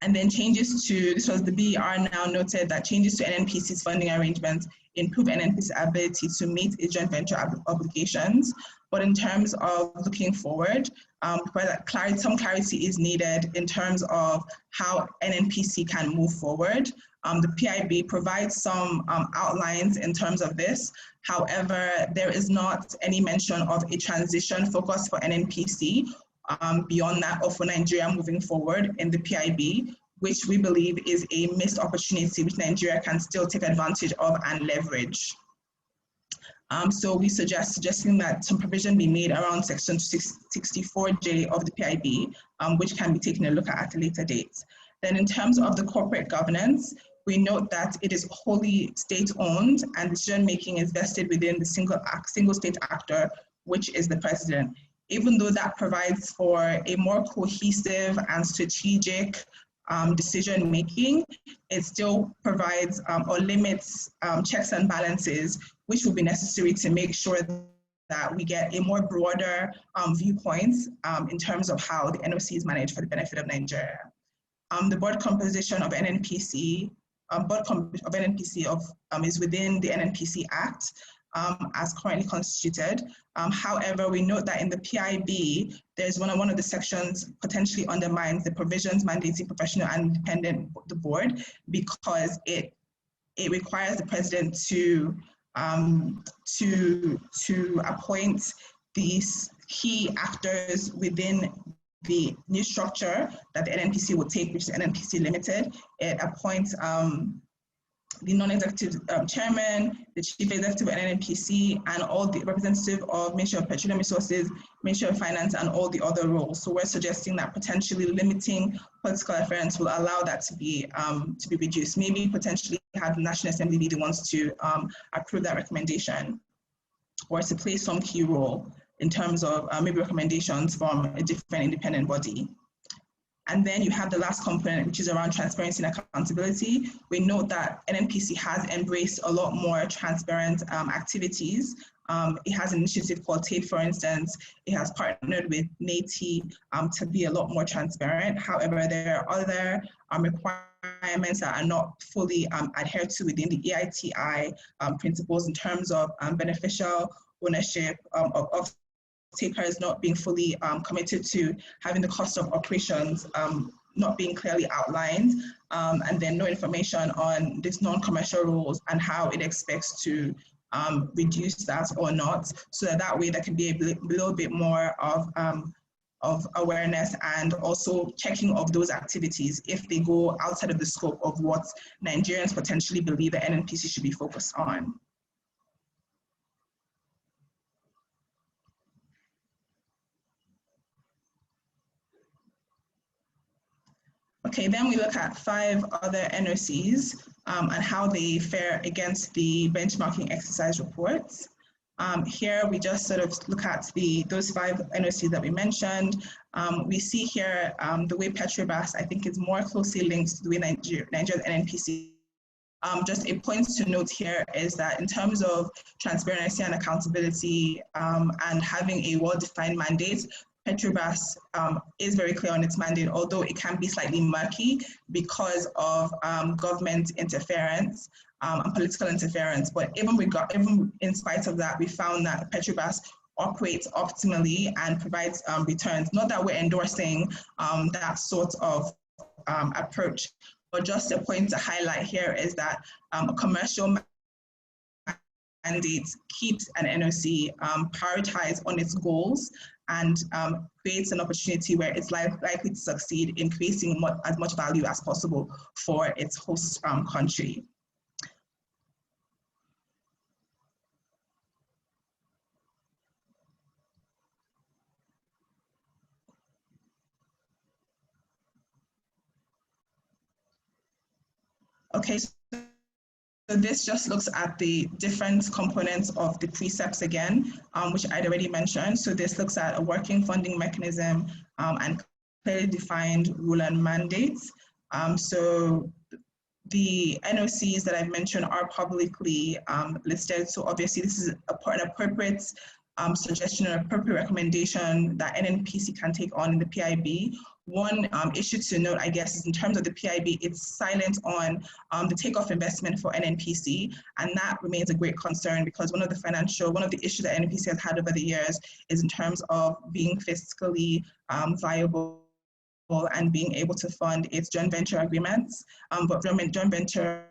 And then changes to, this was the BER now noted that changes to NNPC's funding arrangements improve NNPC's ability to meet its joint venture obligations. But in terms of looking forward, some clarity is needed in terms of how NNPC can move forward. The PIB provides some outlines in terms of this. However, there is not any mention of a transition focus for NNPC beyond that, or for Nigeria moving forward in the PIB, which we believe is a missed opportunity which Nigeria can still take advantage of and leverage. So we suggesting that some provision be made around section 64J of the PIB, which can be taken a look at a later date. Then in terms of the corporate governance, we note that it is wholly state-owned and decision-making is vested within the single state actor, which is the president. Even though that provides for a more cohesive and strategic decision-making, it still provides or limits checks and balances, which will be necessary to make sure that we get a more broader viewpoint in terms of how the NOC is managed for the benefit of Nigeria. The board composition of NNPC board of NNPC is within the NNPC Act as currently constituted. However, we note that in the PIB, there's one of the sections potentially undermines the provisions mandating professional and independent the board, because it requires the president to appoint these key actors within the new structure that the NNPC will take, which is NNPC Limited. It appoints the non-executive chairman, the chief executive of NNPC, and all the representative of Ministry of Petroleum Resources, Ministry of Finance, and all the other roles. So we're suggesting that potentially limiting political interference will allow that to be reduced. Maybe potentially have the National Assembly be the ones to approve that recommendation, or to play some key role in terms of maybe recommendations from a different independent body. And then you have the last component, which is around transparency and accountability. We note that NNPC has embraced a lot more transparent activities. It has an initiative called TAPE, for instance. It has partnered with NATI to be a lot more transparent. However, there are other requirements that are not fully adhered to within the EITI principles in terms of beneficial ownership of takers not being fully committed to having the cost of operations not being clearly outlined, and then no information on these non-commercial roles and how it expects to reduce that or not, so that way there can be a little bit more of awareness and also checking of those activities if they go outside of the scope of what Nigerians potentially believe the NNPC should be focused on. Okay, then we look at 5 other NOCs and how they fare against the benchmarking exercise reports. Here we just sort of look at those 5 NOCs that we mentioned. We see here the way Petrobras, I think, is more closely linked to the way Nigeria's NNPC. Just a point to note here is that in terms of transparency and accountability and having a well-defined mandate, Petrobras is very clear on its mandate, although it can be slightly murky because of government interference and political interference. But even in spite of that, we found that Petrobras operates optimally and provides returns. Not that we're endorsing that sort of approach, but just a point to highlight here is that a commercial mandate keeps an NOC prioritized on its goals and creates an opportunity where it's likely to succeed in creating as much value as possible for its host country. Okay, so this just looks at the different components of the precepts again, which I'd already mentioned. So this looks at a working funding mechanism and clearly defined rule and mandates. So the NOCs that I've mentioned are publicly listed. So obviously this is an appropriate suggestion or appropriate recommendation that NNPC can take on in the PIB. One issue to note, I guess, is in terms of the PIB, it's silent on the takeoff investment for NNPC, and that remains a great concern because one of the issues that NNPC has had over the years is in terms of being fiscally viable and being able to fund its joint venture agreements, but joint venture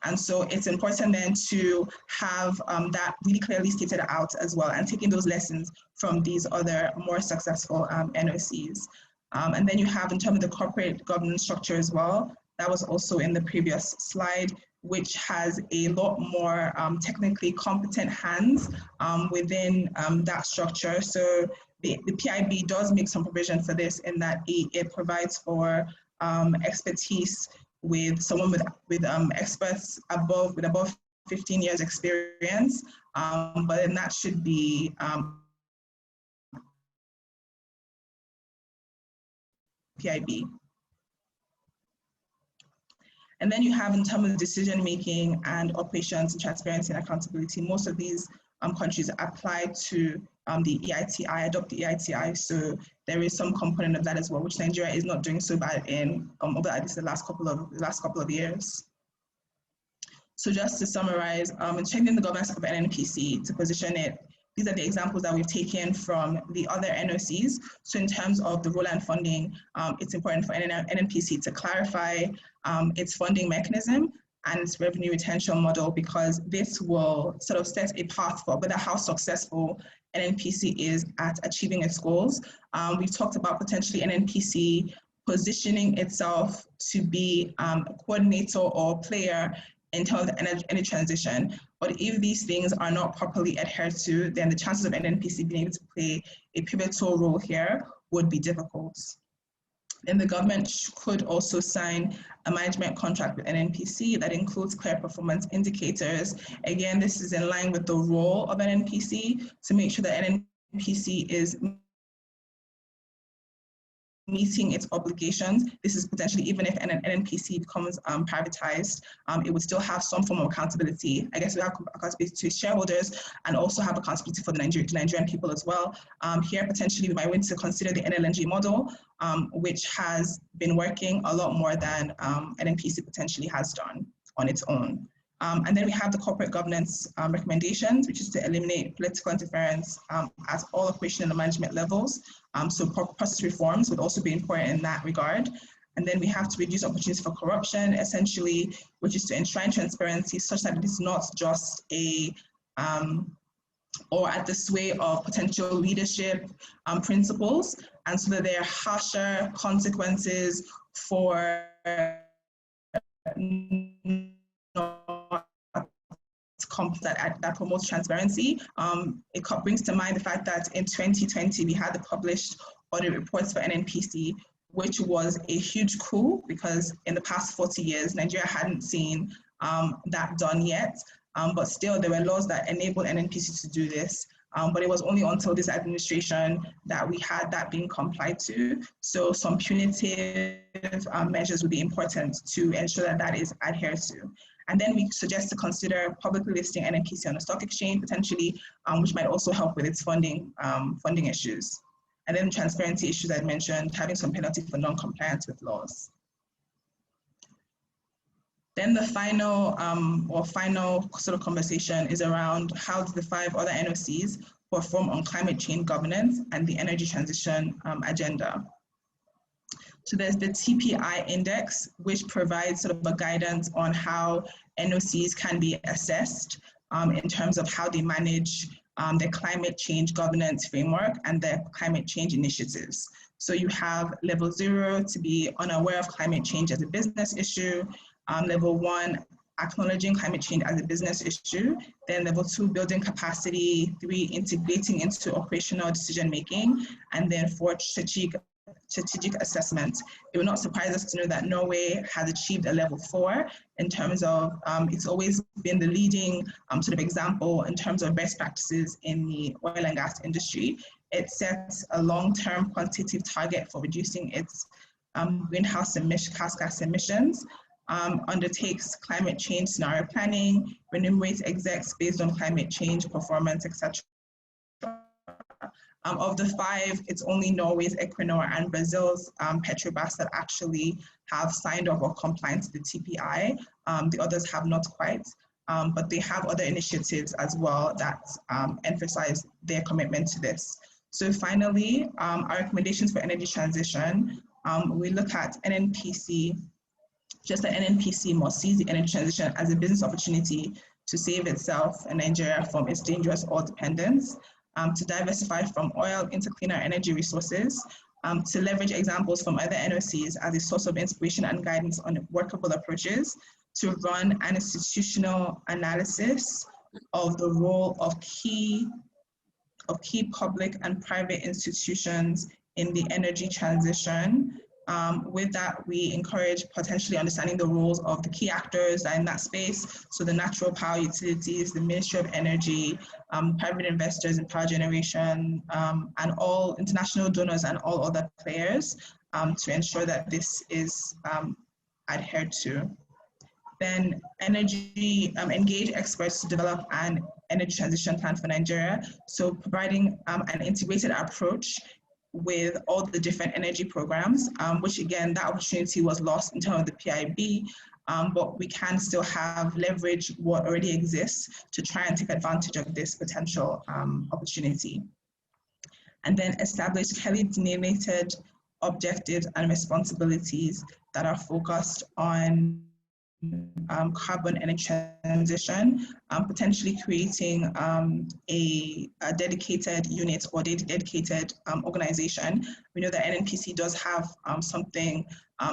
and so it's important then to have that really clearly stated out as well, and taking those lessons from these other more successful NOCs. And then you have, in terms of the corporate governance structure as well, that was also in the previous slide, which has a lot more technically competent hands within that structure. So the PIB does make some provision for this in that it provides for expertise with someone with experts above 15 years experience, but then that should be PIB. And then you have, in terms of decision making and operations and transparency and accountability, most of these countries apply to the EITI, adopt the EITI. So there is some component of that as well, which Nigeria is not doing so bad in over at least the last couple of years. So just to summarize, strengthening the governance of NNPC to position it. These are the examples that we've taken from the other NOCs. So in terms of the role and funding, it's important for NNPC to clarify its funding mechanism and its revenue retention model, because this will sort of set a path for whether how successful NNPC is at achieving its goals. We've talked about potentially NNPC positioning itself to be a coordinator or player in terms of energy transition. But if these things are not properly adhered to, then the chances of NNPC being able to play a pivotal role here would be difficult. Then the government could also sign a management contract with NNPC that includes clear performance indicators. Again, this is in line with the role of NNPC to make sure that NNPC is meeting its obligations. This is potentially, even if NNPC becomes privatized, it would still have some form of accountability. I guess we have accountability to shareholders and also have accountability for the Nigerian people as well. Here, potentially, we might want to consider the NLNG model, which has been working a lot more than NNPC potentially has done on its own. And then we have the corporate governance recommendations, which is to eliminate political interference at all operational and management levels. So process reforms would also be important in that regard. And then we have to reduce opportunities for corruption, essentially, which is to enshrine transparency such that it is not just a, or at the sway of potential leadership principles, and so that there are harsher consequences for that promotes transparency. It brings to mind the fact that in 2020, we had the published audit reports for NNPC, which was a huge coup, because in the past 40 years, Nigeria hadn't seen that done yet. But still, there were laws that enabled NNPC to do this. But it was only until this administration that we had that being complied to. So some punitive measures would be important to ensure that that is adhered to. And then we suggest to consider publicly listing NNPC on the stock exchange, potentially, which might also help with its funding issues. And then transparency issues I mentioned, having some penalty for non-compliance with laws. Then the final sort of conversation is around how do the 5 other NOCs perform on climate change governance and the energy transition agenda. So there's the TPI index, which provides sort of a guidance on how NOCs can be assessed in terms of how they manage their climate change governance framework and their climate change initiatives. So you have level 0 to be unaware of climate change as a business issue, level 1, acknowledging climate change as a business issue, then level 2, building capacity, 3, integrating into operational decision-making, and then 4, strategic assessment. It will not surprise us to know that Norway has achieved a level 4 in terms of, it's always been the leading sort of example in terms of best practices in the oil and gas industry. It sets a long-term quantitative target for reducing its greenhouse gas emissions, undertakes climate change scenario planning, remunerates execs based on climate change performance, etc. Of the 5, it's only Norway's Equinor and Brazil's Petrobras that actually have signed up or compliant to the TPI. The others have not quite, but they have other initiatives as well that emphasize their commitment to this. So finally, our recommendations for energy transition, we look at NNPC, just that NNPC must seize the energy transition as a business opportunity to save itself and Nigeria from its dangerous oil dependence, to diversify from oil into cleaner energy resources, to leverage examples from other NOCs as a source of inspiration and guidance on workable approaches, to run an institutional analysis of the role of key public and private institutions in the energy transition. With that, we encourage potentially understanding the roles of the key actors in that space. So the natural power utilities, the Ministry of Energy, private investors in power generation, and all international donors and all other players to ensure that this is adhered to. Then engage experts to develop an energy transition plan for Nigeria. So providing an integrated approach with all the different energy programs, which again, that opportunity was lost in terms of the PIB, but we can still have leverage what already exists to try and take advantage of this potential opportunity. And then establish clearly delineated objectives and responsibilities that are focused on carbon energy transition, potentially creating a dedicated unit or dedicated organization. We know that NNPC does have something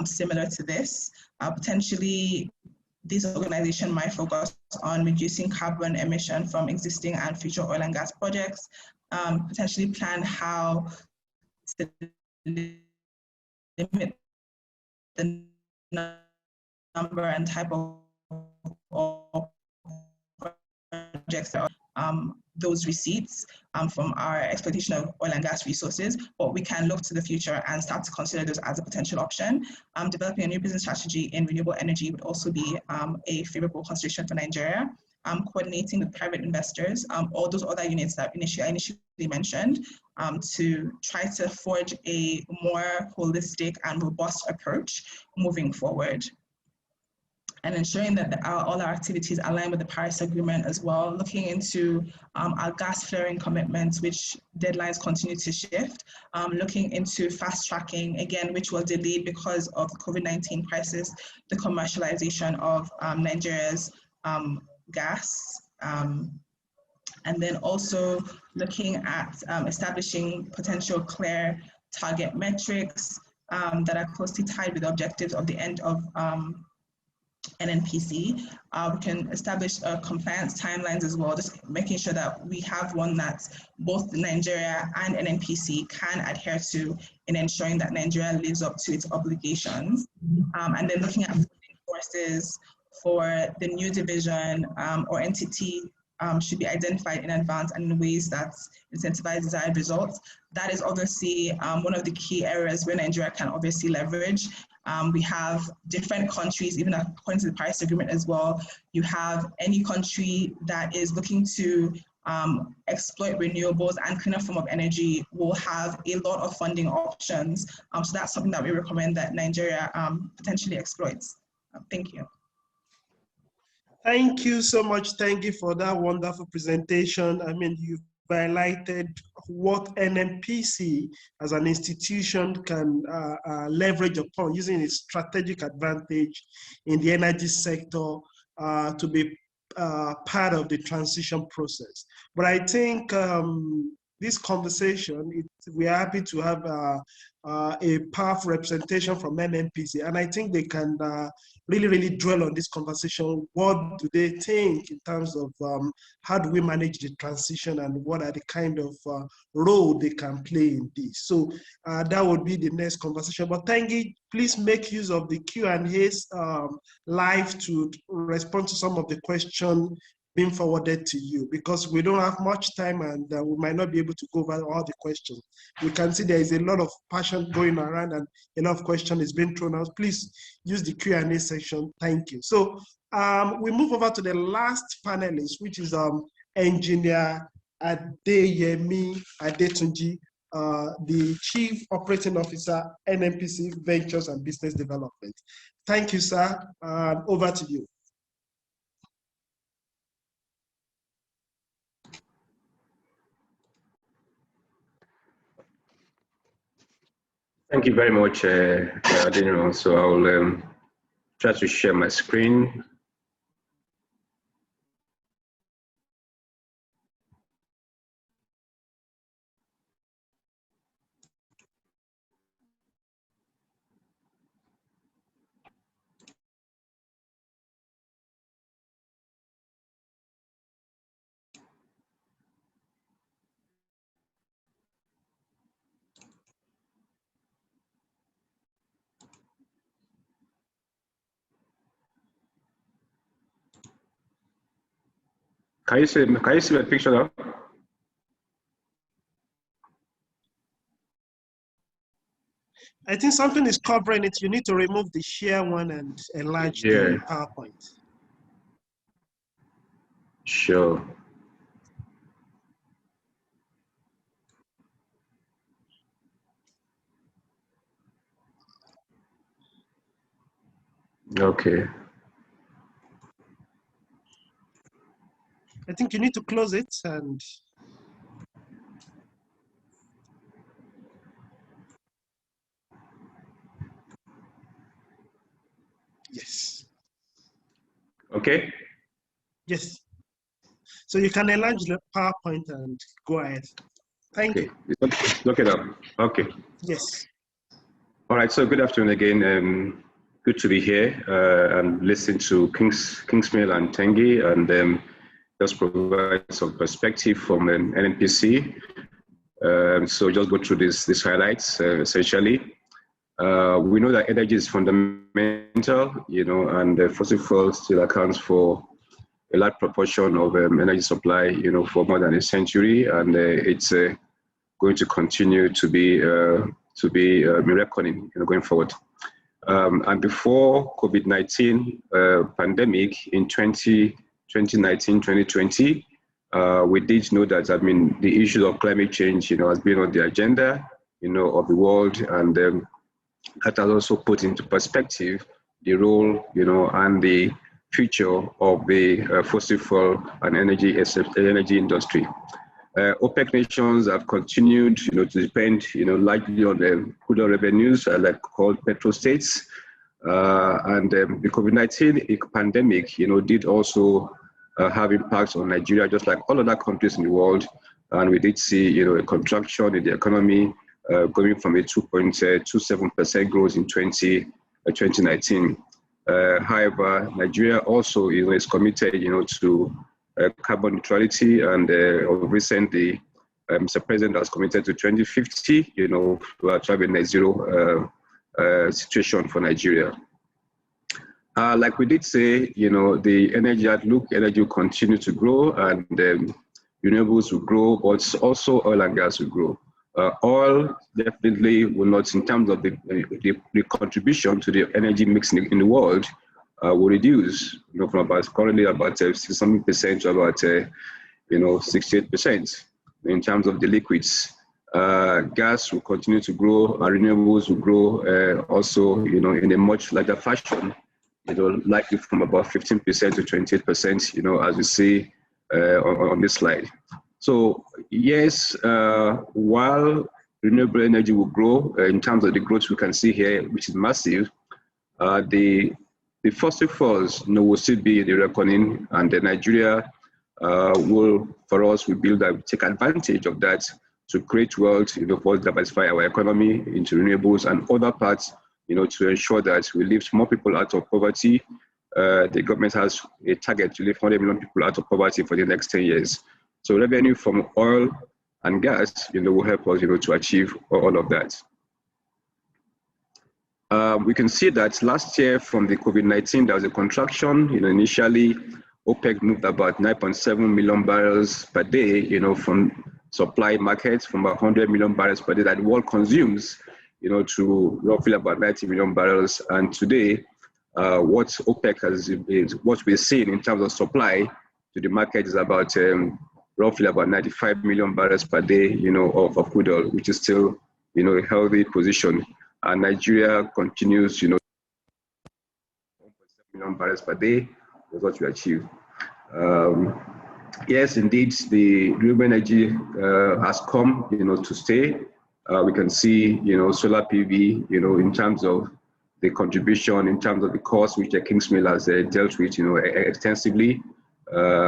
similar to this. Potentially, this organization might focus on reducing carbon emission from existing and future oil and gas projects, potentially plan how to limit the number and type of projects, those receipts from our exploitation of oil and gas resources, but we can look to the future and start to consider those as a potential option. Developing a new business strategy in renewable energy would also be a favorable consideration for Nigeria. Coordinating with private investors, all those other units that I initially mentioned, to try to forge a more holistic and robust approach moving forward. And ensuring that all our activities align with the Paris Agreement as well, looking into our gas flaring commitments, which deadlines continue to shift, looking into fast tracking, again, which was delayed because of the COVID-19 crisis, the commercialization of Nigeria's gas, and then also looking at establishing potential clear target metrics that are closely tied with the objectives of the end of NNPC. We can establish compliance timelines as well, just making sure that we have one that both Nigeria and NNPC can adhere to in ensuring that Nigeria lives up to its obligations. And then looking at sources for the new division or entity should be identified in advance and in ways that incentivize desired results. That is obviously one of the key areas where Nigeria can obviously leverage. We have different countries, even according to the Paris Agreement as well. You have any country that is looking to exploit renewables and cleaner form of energy will have a lot of funding options. So that's something that we recommend that Nigeria potentially exploits. Thank you. Thank you so much. Thank you for that wonderful presentation. I mean, you've highlighted what NNPC as an institution can leverage upon using its strategic advantage in the energy sector to be part of the transition process. But I think this conversation, we're happy to have a powerful representation from NNPC, and I think they can really dwell on this conversation. What do they think in terms of how do we manage the transition and what are the kind of role they can play in this? So that would be the next conversation. But thank you. Please make use of the Q&As live to respond to some of the questions being forwarded to you, because we don't have much time and we might not be able to go over all the questions. We can see there is a lot of passion going around and a lot of questions is being thrown out. Please use the Q&A section. Thank you. So we move over to the last panelist, which is Engineer Adeyemi Adetunji, the Chief Operating Officer, NNPC Ventures and Business Development. Thank you, sir. Over to you. Thank you very much, Adeniran. So I'll try to share my screen. Can you see my picture now? I think something is covering it. You need to remove the share one and enlarge the PowerPoint. Sure. Okay. I think you need to close it and yes. Okay. Yes. So you can enlarge the PowerPoint and go ahead. Thank you. Look it up. Okay. Yes. All right. So good afternoon again. Good to be here and listen to Kingsmill and Tengi and just provide some perspective from NNPC. So just go through these highlights essentially. We know that energy is fundamental, and fossil fuels still accounts for a large proportion of energy supply, for more than a century, and it's going to continue to be reckoning, going forward. And before COVID-19 pandemic in 2019, 2020, we did know that, the issue of climate change, has been on the agenda, of the world, and that has also put into perspective the role, and the future of the fossil fuel and energy industry. OPEC nations have continued, to depend, largely on the crude oil revenues, like called petrostates. And the COVID-19 pandemic, did also have impacts on Nigeria, just like all other countries in the world. And we did see, a contraction in the economy, going from a 2.27% growth in 2019. However, Nigeria also, is committed, to carbon neutrality, and recently, Mr. President has committed to 2050, to have a net zero situation for Nigeria. Like we did say, the energy outlook, energy will continue to grow, and renewables will grow, but also oil and gas will grow. Oil definitely will not, in terms of the contribution to the energy mix in the world, will reduce, from about currently about 60% to about 68% in terms of the liquids. Gas will continue to grow, and renewables will grow also, in a much larger fashion, likely from about 15% to 28%, as we see on this slide. So yes, while renewable energy will grow in terms of the growth we can see here, which is massive, the fossil fuels, will still be in the reckoning, and Nigeria will take advantage of that to create wealth, for diversify our economy into renewables and other parts, to ensure that we lift more people out of poverty. The government has a target to lift 100 million people out of poverty for the next 10 years. So revenue from oil and gas, will help us, to achieve all of that. We can see that last year from the COVID-19, there was a contraction. Initially, OPEC moved about 9.7 million barrels per day, from supply markets, from about 100 million barrels per day that the world consumes, to roughly about 90 million barrels. And today, what OPEC is what we're seeing in terms of supply to the market is about roughly about 95 million barrels per day, of crude oil, which is still, a healthy position. And Nigeria continues, 1.7 million barrels per day is what we achieve. Yes, indeed, the renewable energy has come, to stay. We can see, solar PV, in terms of the contribution, in terms of the cost, which the Kingsmill has dealt with, extensively,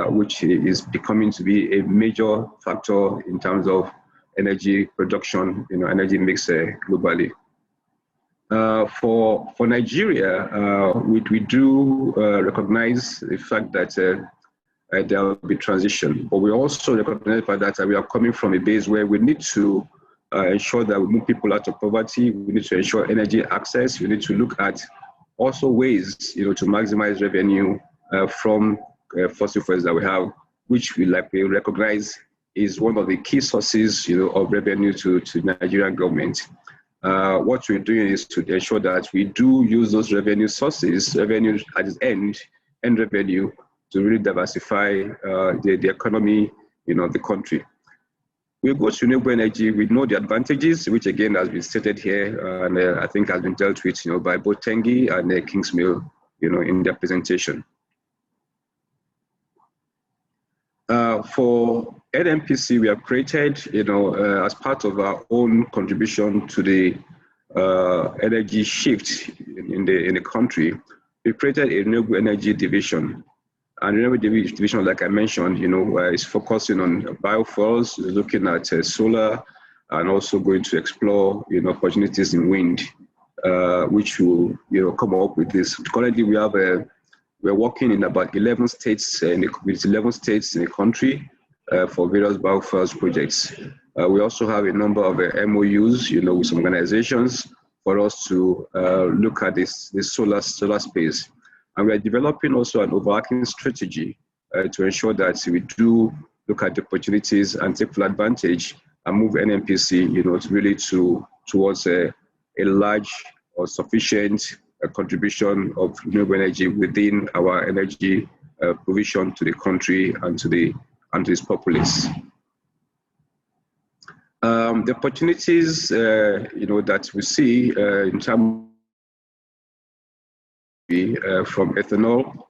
which is becoming to be a major factor in terms of energy production, energy mix globally. For Nigeria, we do recognize the fact that there will be transition, but we also recognize that we are coming from a base where we need to ensure that we move people out of poverty. We need to ensure energy access. We need to look at also ways, to maximize revenue from fossil fuels that we have, which we recognize is one of the key sources, of revenue to Nigerian government. What we're doing is to ensure that we do use those revenue sources, revenue at its end revenue, to really diversify the economy, of the country. We go to renewable energy, we know the advantages, which again has been stated here, and I think has been dealt with, by both Tengi and Kingsmill in their presentation. For NNPC, we have created, as part of our own contribution to the energy shift in the country, we created a renewable energy division. And renewable division, like I mentioned, is focusing on biofuels, looking at solar, and also going to explore, opportunities in wind, which will, come up with this. Currently, we're working in about 11 states, with 11 states in the country for various biofuels projects. We also have a number of MOUs, with some organizations for us to look at this solar space. And we are developing also an overarching strategy to ensure that we do look at the opportunities and take full advantage and move NNPC, really towards a large or sufficient contribution of renewable energy within our energy provision to the country and to its populace. The opportunities, that we see in terms from ethanol,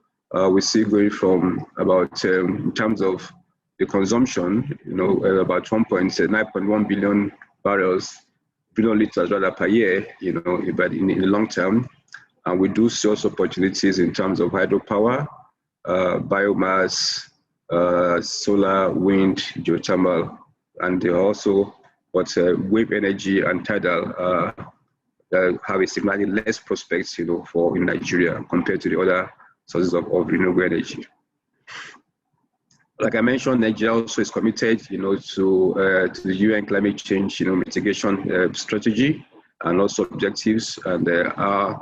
we see going from about, in terms of the consumption, about 9.1 billion liters rather per year, but in the long term. And we do see also opportunities in terms of hydropower, biomass, solar, wind, geothermal, and also wave energy and tidal have a significantly less prospects, for in Nigeria compared to the other sources of renewable energy. Like I mentioned, Nigeria also is committed, to the UN climate change, mitigation strategy and also objectives, and our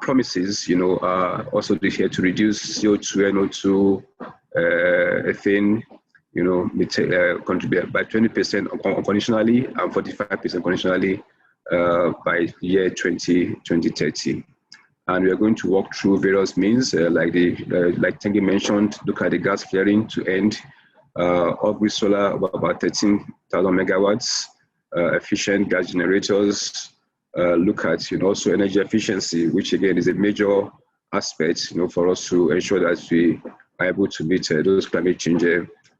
promises, are also here to reduce CO2, NO2, ethane, contribute by 20% unconditionally and 45% conditionally by year 2030. And we are going to walk through various means, like Tengi mentioned, look at the gas flaring to end, off-grid solar about 13,000 megawatts, efficient gas generators, look at also energy efficiency, which again is a major aspect for us to ensure that we are able to meet those climate change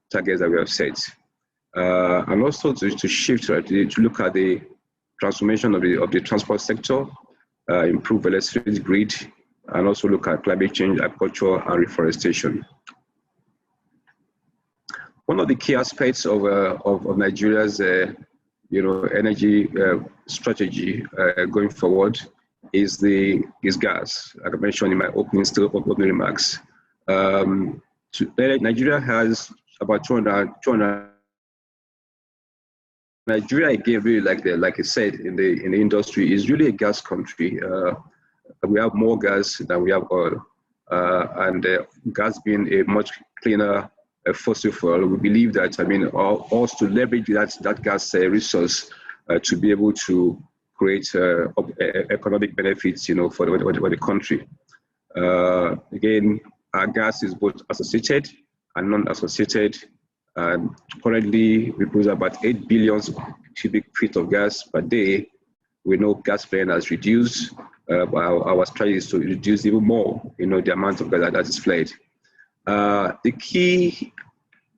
targets that we have set, and also to shift to look at the transformation of the transport sector, improve electricity grid, and also look at climate change, agriculture, and reforestation. One of the key aspects of Nigeria's energy strategy going forward is gas. Like I mentioned in my opening remarks, Nigeria has about 200. Nigeria, again, really like I said in the industry, is really a gas country. We have more gas than we have oil, and gas being a much cleaner fossil fuel, we believe that us to leverage that gas resource to be able to create economic benefits, for the country. Again, our gas is both associated and non-associated. And currently, we produce about 8 billion cubic feet of gas per day. We know gas flaring has reduced. Our strategy is to reduce even more, the amount of gas that is flared. The key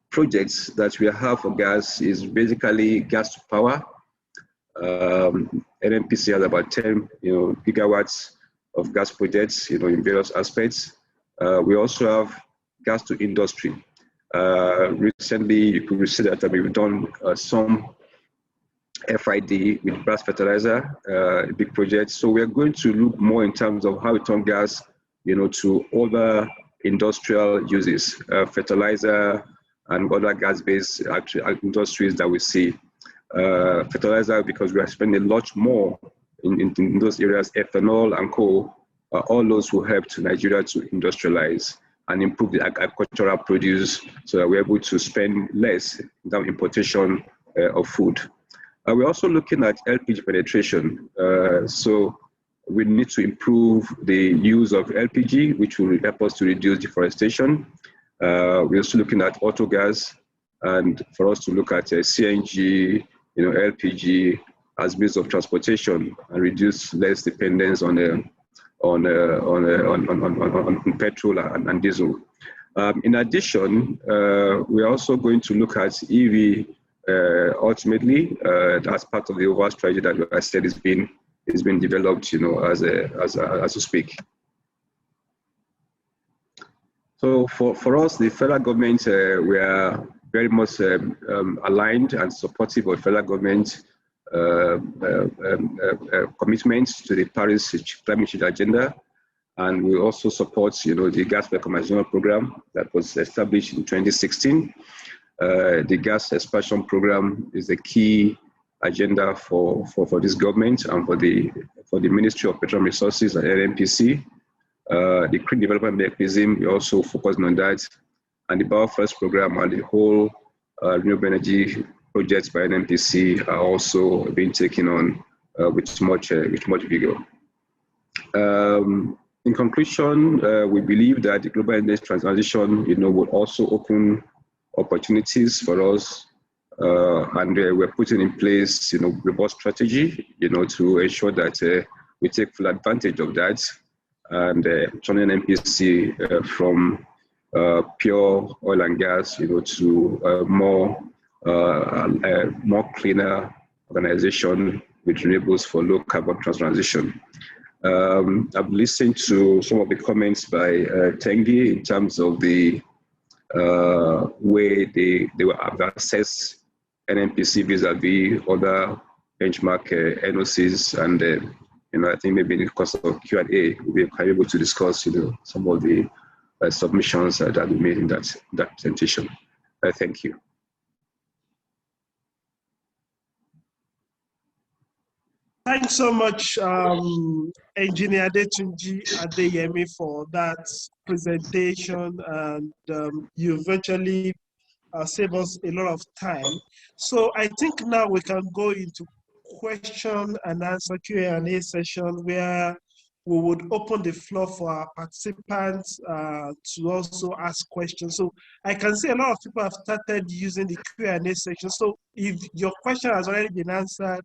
projects that we have for gas is basically gas to power. NNPC has about 10 gigawatts of gas projects in various aspects. We also have gas to industry. Recently, you could see that we've done some FID with brass fertilizer, a big project. So we're going to look more in terms of how we turn gas, to other industrial uses, fertilizer and other gas-based industries that we see. Fertilizer, because we are spending a lot more in those areas, ethanol and coal, all those will help to Nigeria to industrialize and improve the agricultural produce so that we're able to spend less in terms of importation of food. We're also looking at LPG penetration. So we need to improve the use of LPG, which will help us to reduce deforestation. We're also looking at auto gas, and for us to look at CNG, LPG as means of transportation and reduce less dependence on on petrol and diesel. In addition, we're also going to look at EV ultimately as part of the overall strategy that I said is being developed, as we speak. So for us, the federal government, we are very much aligned and supportive of federal government commitments to the Paris climate change agenda. And we also support, the gas recomposition program that was established in 2016. The gas expansion program is the key agenda for this government and for the Ministry of Petroleum Resources and NNPC. The crude development mechanism, we also focused on that, and the biofuels program and the whole renewable energy projects by NNPC are also being taken on with much vigor. In conclusion, we believe that the global energy transition, will also open opportunities for us, and we're putting in place, robust strategy, to ensure that we take full advantage of that, and turning NNPC from pure oil and gas, to more cleaner organization with renewables for low carbon transition. I've listened to some of the comments by Tengi in terms of the way they will assess NNPC vis-a-vis other benchmark NOCs, and I think maybe in the course of Q&A we'll be able to discuss some of the submissions that we made in that presentation. Thank you. Thanks so much, Engineer Adetunji Adeyemi, for that presentation, and you virtually saved us a lot of time. So I think now we can go into question and answer Q&A session, where we would open the floor for our participants to also ask questions. So I can see a lot of people have started using the Q&A section. So if your question has already been answered,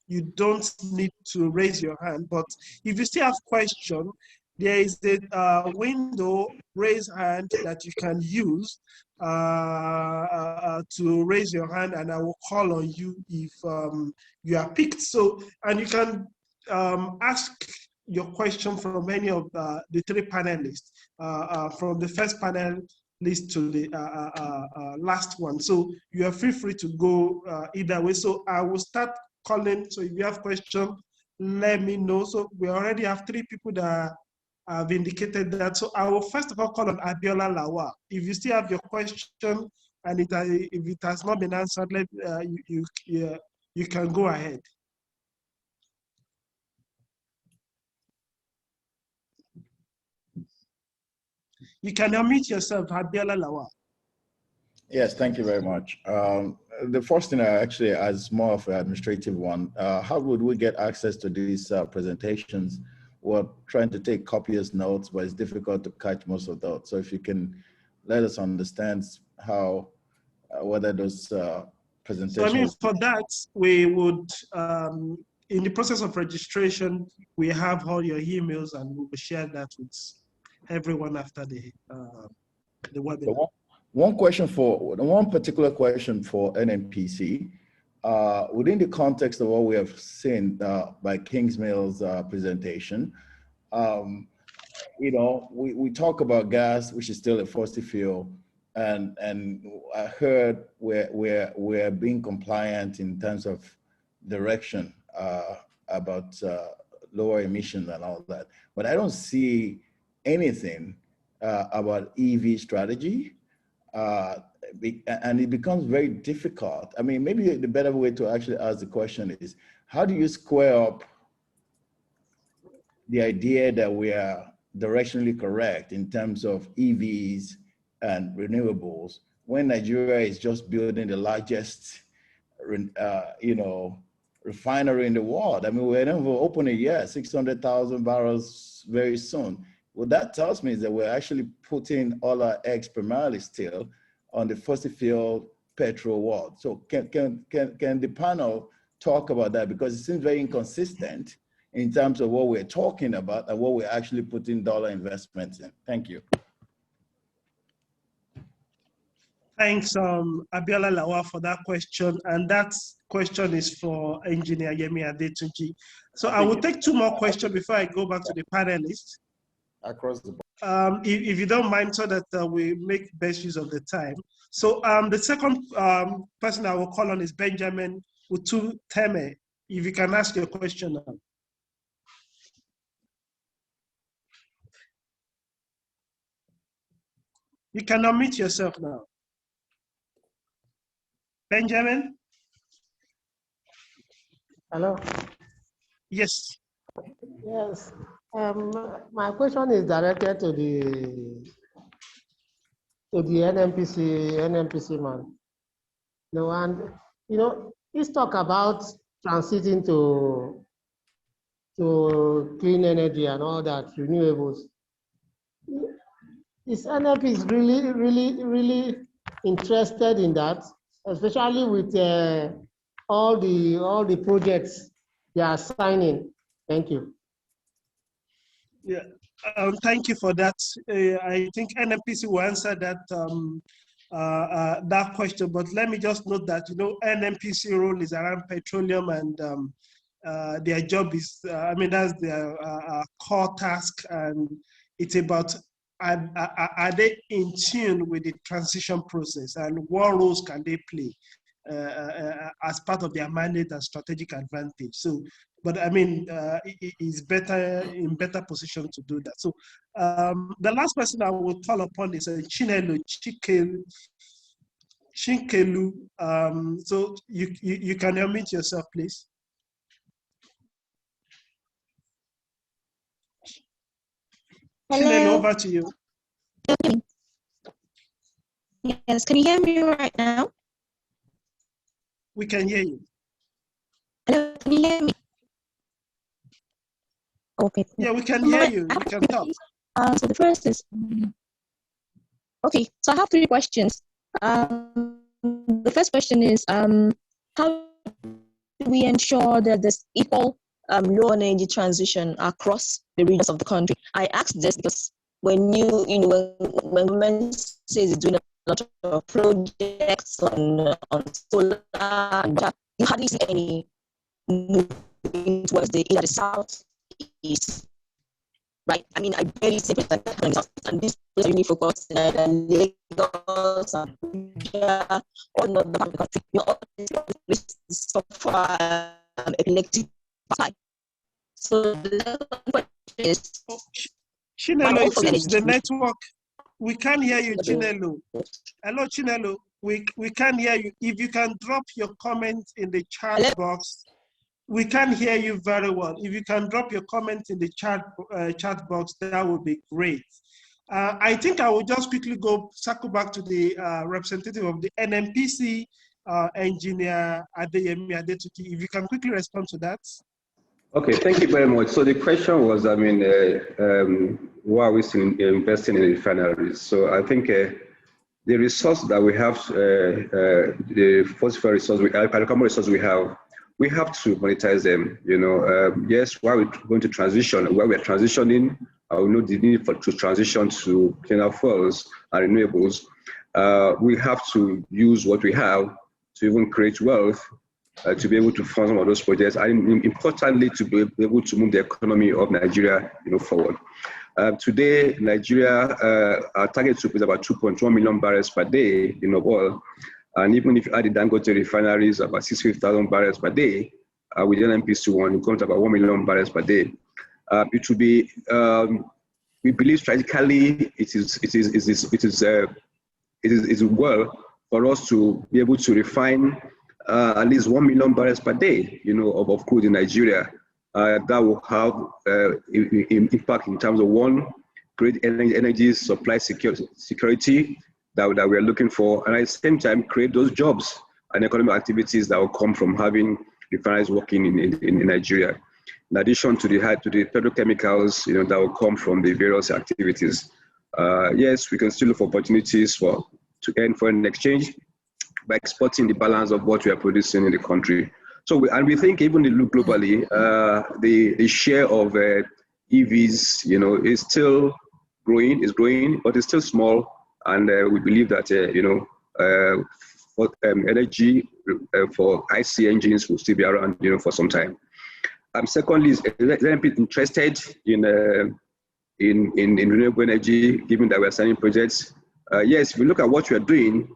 you don't need to raise your hand. But if you still have question, there is a window, raise hand, that you can use to raise your hand, and I will call on you if you are picked. So, and you can ask your question from any of the three panelists, from the first panelist to the last one. So you are free to go either way. So I will start calling. So if you have question, let me know. So we already have three people that have indicated that. So I will first of all call on Abiola Lawa. If you still have your question and if it has not been answered, you can go ahead. You can unmute yourself, Abiola Lawa. Yes, thank you very much. The first thing actually is more of an administrative one. How would we get access to these presentations? We're trying to take copious notes, but it's difficult to catch most of those. So if you can let us understand how, whether those presentations. So I mean, for that, we would, in the process of registration, we have all your emails and we will share that with everyone after the webinar. So one particular question for NNPC, within the context of what we have seen by Kingsmill's presentation, we talk about gas, which is still a fossil fuel, and I heard we're being compliant in terms of direction about lower emissions and all that, but I don't see anything about EV strategy. And it becomes very difficult. I mean, maybe the better way to actually ask the question is, how do you square up the idea that we are directionally correct in terms of EVs and renewables when Nigeria is just building the largest, refinery in the world? I mean, we're never open a year, 600,000 barrels very soon. What that tells me is that we're actually putting all our eggs primarily still on the fossil fuel petrol world. So can the panel talk about that? Because it seems very inconsistent in terms of what we're talking about and what we're actually putting dollar investments in. Thank you. Thanks, Abiola Lawa, for that question. And that question is for Engineer Yemi Adetunji. So I will take two more questions before I go back to the panelists. Across the board. If you don't mind, so that we make best use of the time. So the second person I will call on is Benjamin Utu Teme. If you can ask your question now. You can unmute yourself now. Benjamin? Hello? Yes. Yes. My question is directed to the NNPC man. The one, he's talk about transiting to clean energy and all that, renewables. Is NNPC really interested in that, especially with all the projects they are signing? Thank you. Yeah, thank you for that. I think NNPC will answer that that question, but let me just note that NNPC role is around petroleum, and their job is, that's their core task, and it's about are they in tune with the transition process, and what roles can they play as part of their mandate and strategic advantage. So, but it's better in better position to do that. So the last person I will call upon is Chinelo Chinkelu. So you can unmute yourself, please. Hello. Chinelo, over to you. Yes, can you hear me right now? We can hear you. Hello, can you hear me? Okay. Yeah, we can hear you. You can talk. So the first is, okay, so I have three questions. The first question is, how do we ensure that there's equal low energy transition across the regions of the country? I asked this because when when government says it's doing a lot of projects on solar and that, you hardly see any moving towards either the south east, right? I barely see it, and this is really focused in Lagos and Abuja, or not the part of the country. All these places suffer epileptic side. So the question is, Chinelo, it seems the network. We can't hear you, Chinelo. Hello, Chinelo. We can't hear you. If you can drop your comment in the chat box. We can't hear you very well. If you can drop your comment in the chat box, that would be great. I think I will just quickly circle back to the representative of the NNPC, Engineer Adeyemi Adetuki. If you can quickly respond to that. Okay, thank you very much. So the question was, why are we still investing in refineries? So I think the resource that we have, the fossil resource, hydrocarbon resource we have to monetize them. Yes, while we're going to transition, while we're transitioning, we know the need to transition to cleaner fuels and renewables. We have to use what we have to even create wealth, to be able to fund some of those projects, and importantly, to be able to move the economy of Nigeria, forward. Today, Nigeria, our target is about 2.1 million barrels per day of oil. And even if you add the Dangote refineries, about 650,000 barrels per day, with the NNPC one, it comes to about 1 million barrels per day. It will be, we believe strategically, it is well for us to be able to refine at least 1 million barrels per day, of crude in Nigeria. That will have impact in terms of, one, create energy supply security that we are looking for, and at the same time create those jobs and economic activities that will come from having refineries working in Nigeria. In addition to the petrochemicals, that will come from the various activities. Yes, we can still look for opportunities to earn foreign exchange by exporting the balance of what we are producing in the country. So, and we think even if you look globally, the share of EVs, you know, is still growing, but it's still small. And we believe that, you know, for energy for IC engines will still be around, you know, for some time. Secondly, is NNPC interested in renewable energy, given that we're signing projects? Yes, if you look at what we are doing,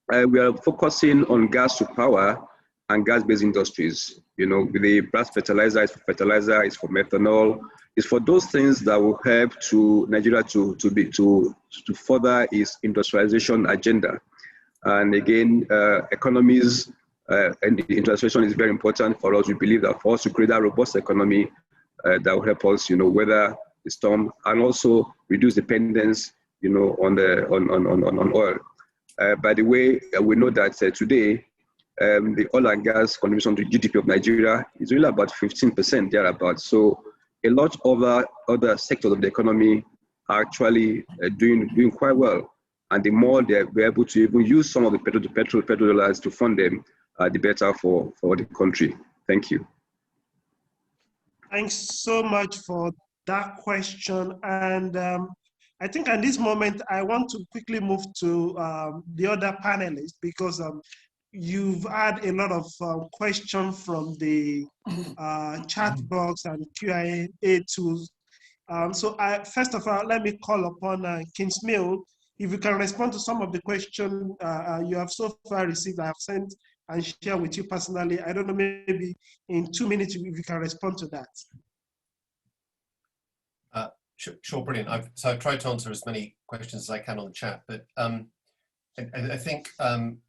we are focusing on gas to power and gas-based industries. You know, the brass fertilizer is for fertilizer, is for methanol, is for those things that will help to Nigeria to further its industrialization agenda. And again, economies and the industrialization is very important for us. We believe that for us to create a robust economy that will help us, you know, weather the storm and also reduce dependence, you know, on oil. By the way, we know that today, the oil and gas contribution to GDP of Nigeria is really about 15% thereabouts. So a lot of other sectors of the economy are actually doing quite well. And the more they're able to even use some of the petrol dollars to fund them, the better for the country. Thank you. Thanks so much for that question. And I think at this moment, I want to quickly move to the other panelists because you've had a lot of questions from the chat box and Q&A tools. So first of all, let me call upon Kingsmill. If you can respond to some of the questions you have so far received, I have sent and share with you personally. I don't know, maybe in 2 minutes, if you can respond to that. Sure, brilliant. I've tried to answer as many questions as I can on the chat, but I think, one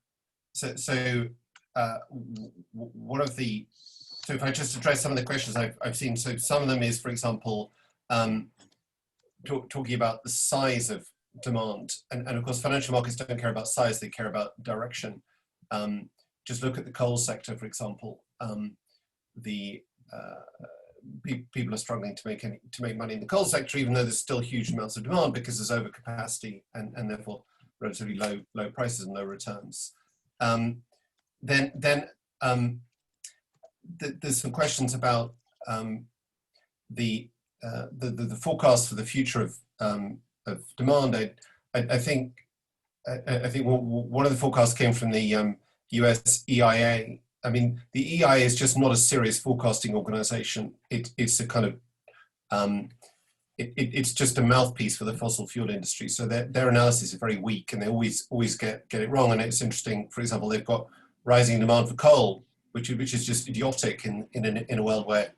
of the, so if I just address some of the questions I've seen, so some of them is, for example, talking about the size of demand, and of course financial markets don't care about size, they care about direction. Just look at the coal sector, for example. People are struggling to make money in the coal sector, even though there's still huge amounts of demand because there's overcapacity and therefore relatively low prices and low returns. There's some questions about the forecast for the future of demand. I think one of the forecasts came from the US EIA. I mean, the EIA is just not a serious forecasting organization. It's a kind of, it's just a mouthpiece for the fossil fuel industry. So their analysis is very weak and they always get it wrong. And it's interesting, for example, they've got rising demand for coal, which is just idiotic in a world where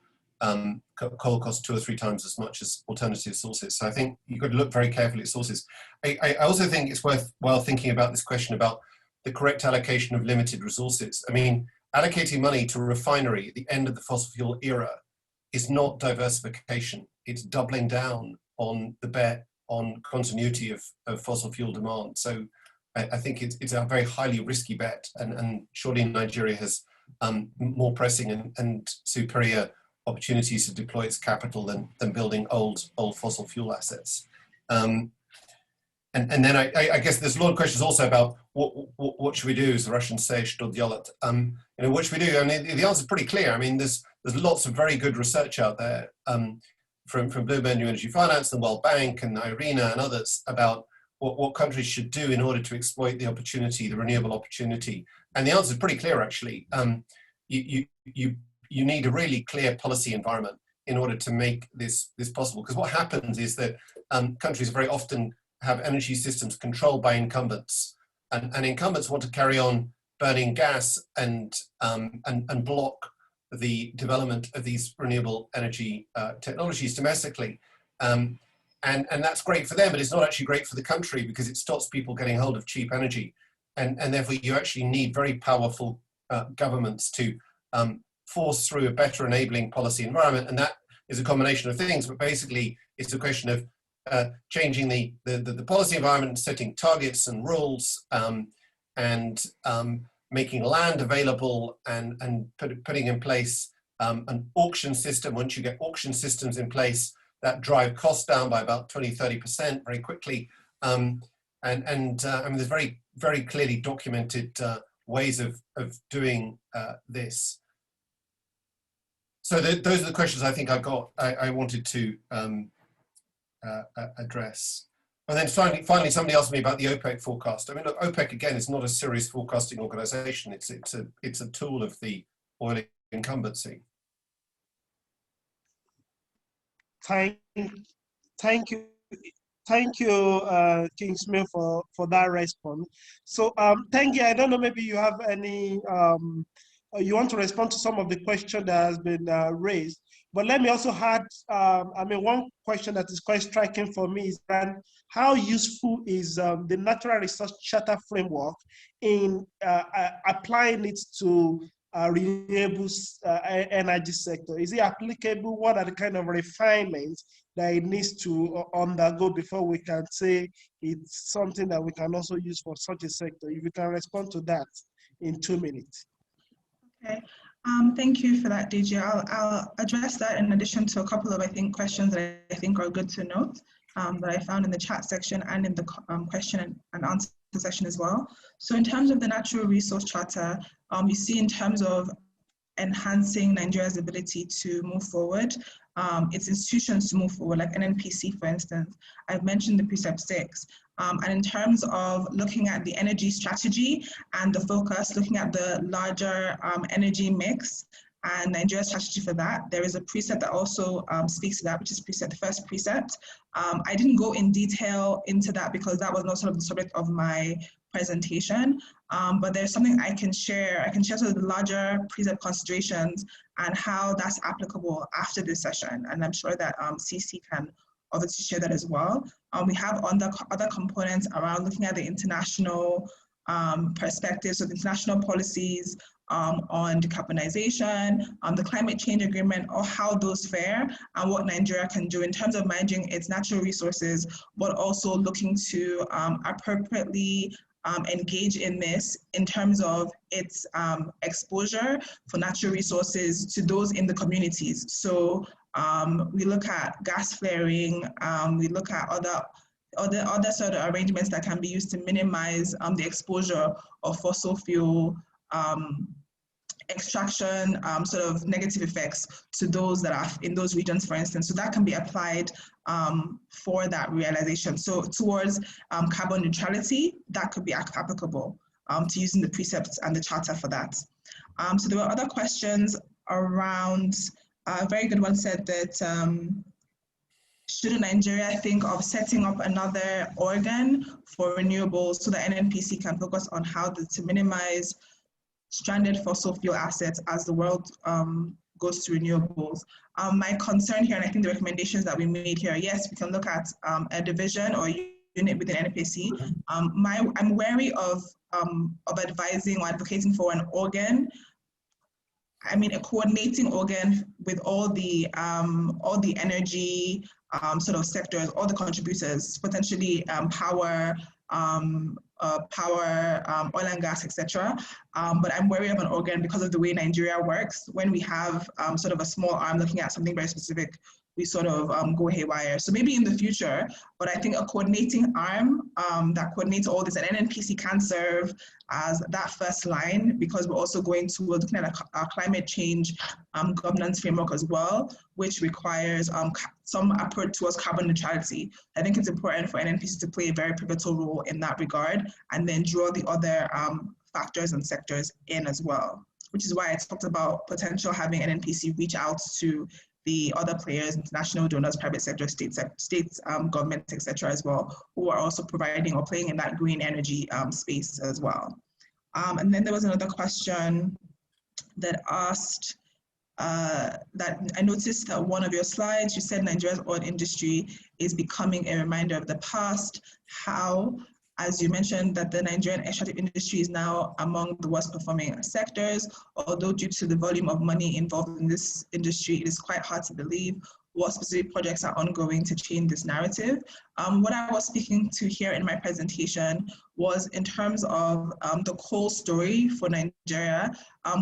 coal costs 2 or 3 times as much as alternative sources. So I think you've got to look very carefully at sources. I also think it's worthwhile thinking about this question about the correct allocation of limited resources. I mean, allocating money to a refinery at the end of the fossil fuel era is not diversification. It's doubling down on the bet on continuity of fossil fuel demand. So I think it's a very highly risky bet, and surely Nigeria has more pressing and superior opportunities to deploy its capital than building old fossil fuel assets. And then I guess there's a lot of questions also about what should we do, as the Russians say, что делать? You know, what should we do? I mean, the answer is pretty clear. I mean, there's lots of very good research out there from Bloomberg New Energy Finance, the World Bank, and IRENA and others about what countries should do in order to exploit the opportunity, the renewable opportunity. And the answer is pretty clear, actually. You need a really clear policy environment in order to make this possible. Because what happens is that countries very often have energy systems controlled by incumbents, and incumbents want to carry on burning gas and block the development of these renewable energy technologies domestically. And that's great for them, but it's not actually great for the country because it stops people getting hold of cheap energy. And therefore you actually need very powerful governments to force through a better enabling policy environment. And that is a combination of things, but basically it's a question of changing the policy environment, setting targets and rules, and making land available and putting in place an auction system. Once you get auction systems in place, that drive costs down by about 20–30% very quickly. I mean, there's very, very clearly documented ways of doing this. So those are the questions I think I wanted to address. And then finally, somebody asked me about the OPEC forecast. I mean, look, OPEC again is not a serious forecasting organization. It's a tool of the oil incumbency. Thank you, Kingsman, for that response. So, thank you. I don't know, maybe you have any, you want to respond to some of the question that has been raised. But let me also add, one question that is quite striking for me is that how useful is the Natural Resource Charter framework in applying it to renewables energy sector? Is it applicable? What are the kind of refinements that it needs to undergo before we can say it's something that we can also use for such a sector? If you can respond to that in 2 minutes. Okay. Thank you for that, DJ. I'll address that in addition to a couple of, questions that I think are good to note that I found in the chat section and in the question and answer section as well. So in terms of the Natural Resource Charter, you see in terms of enhancing Nigeria's ability to move forward, its institutions to move forward, like NNPC, for instance. I've mentioned the Precept 6. And in terms of looking at the energy strategy and the focus, looking at the larger energy mix and Nigeria's strategy for that, there is a precept that also speaks to that, which is the first precept. I didn't go in detail into that because that was not sort of the subject of my presentation, but there's something I can share. I can share sort of the larger precept considerations and how that's applicable after this session. And I'm sure that CC can obviously share that as well. We have other components around looking at the international perspectives of international policies on decarbonization, the climate change agreement, or how those fare and what Nigeria can do in terms of managing its natural resources, but also looking to appropriately engage in this in terms of its exposure for natural resources to those in the communities. So we look at gas flaring, we look at other sort of arrangements that can be used to minimize the exposure of fossil fuel extraction, sort of negative effects to those that are in those regions, for instance. So that can be applied for that realization. So towards carbon neutrality, that could be applicable to using the precepts and the charter for that. So there were other questions around, a very good one said that should Nigeria think of setting up another organ for renewables so that NNPC can focus on how to minimize stranded fossil fuel assets as the world goes to renewables? My concern here, and I think the recommendations that we made here, yes, we can look at a division or unit within NNPC. I'm wary of advising or advocating for an organ. I mean, a coordinating organ with all the energy sort of sectors, all the contributors, potentially power, oil and gas, etc. But I'm wary of an organ because of the way Nigeria works. When we have sort of a small arm looking at something very specific, we sort of go haywire. So maybe in the future, but I think a coordinating arm that coordinates all this, and NNPC can serve as that first line, because we're also we're looking at a climate change governance framework as well, which requires some approach towards carbon neutrality. I think it's important for NNPC to play a very pivotal role in that regard, and then draw the other factors and sectors in as well, which is why I talked about potential having NNPC reach out to the other players, international donors, private sector, states, governments, etc. as well, who are also providing or playing in that green energy space as well. And then there was another question that asked, that I noticed that one of your slides, you said Nigeria's oil industry is becoming a reminder of the past. How? As you mentioned, that the Nigerian extractive industry is now among the worst performing sectors, although due to the volume of money involved in this industry, it is quite hard to believe. What specific projects are ongoing to change this narrative? What I was speaking to here in my presentation was in terms of the coal story for Nigeria,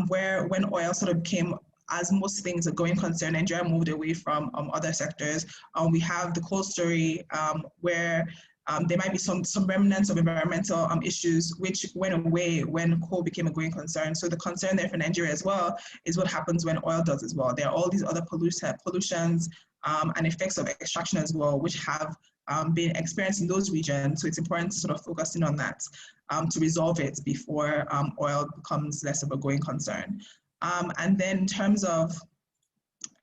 where when oil sort of became, as most things are going concern, Nigeria moved away from other sectors. We have the coal story where there might be some remnants of environmental issues which went away when coal became a growing concern. So the concern there for Nigeria as well is what happens when oil does as well. There are all these other pollutions and effects of extraction as well, which have been experienced in those regions. So it's important to sort of focus in on that to resolve it before oil becomes less of a growing concern. And then in terms of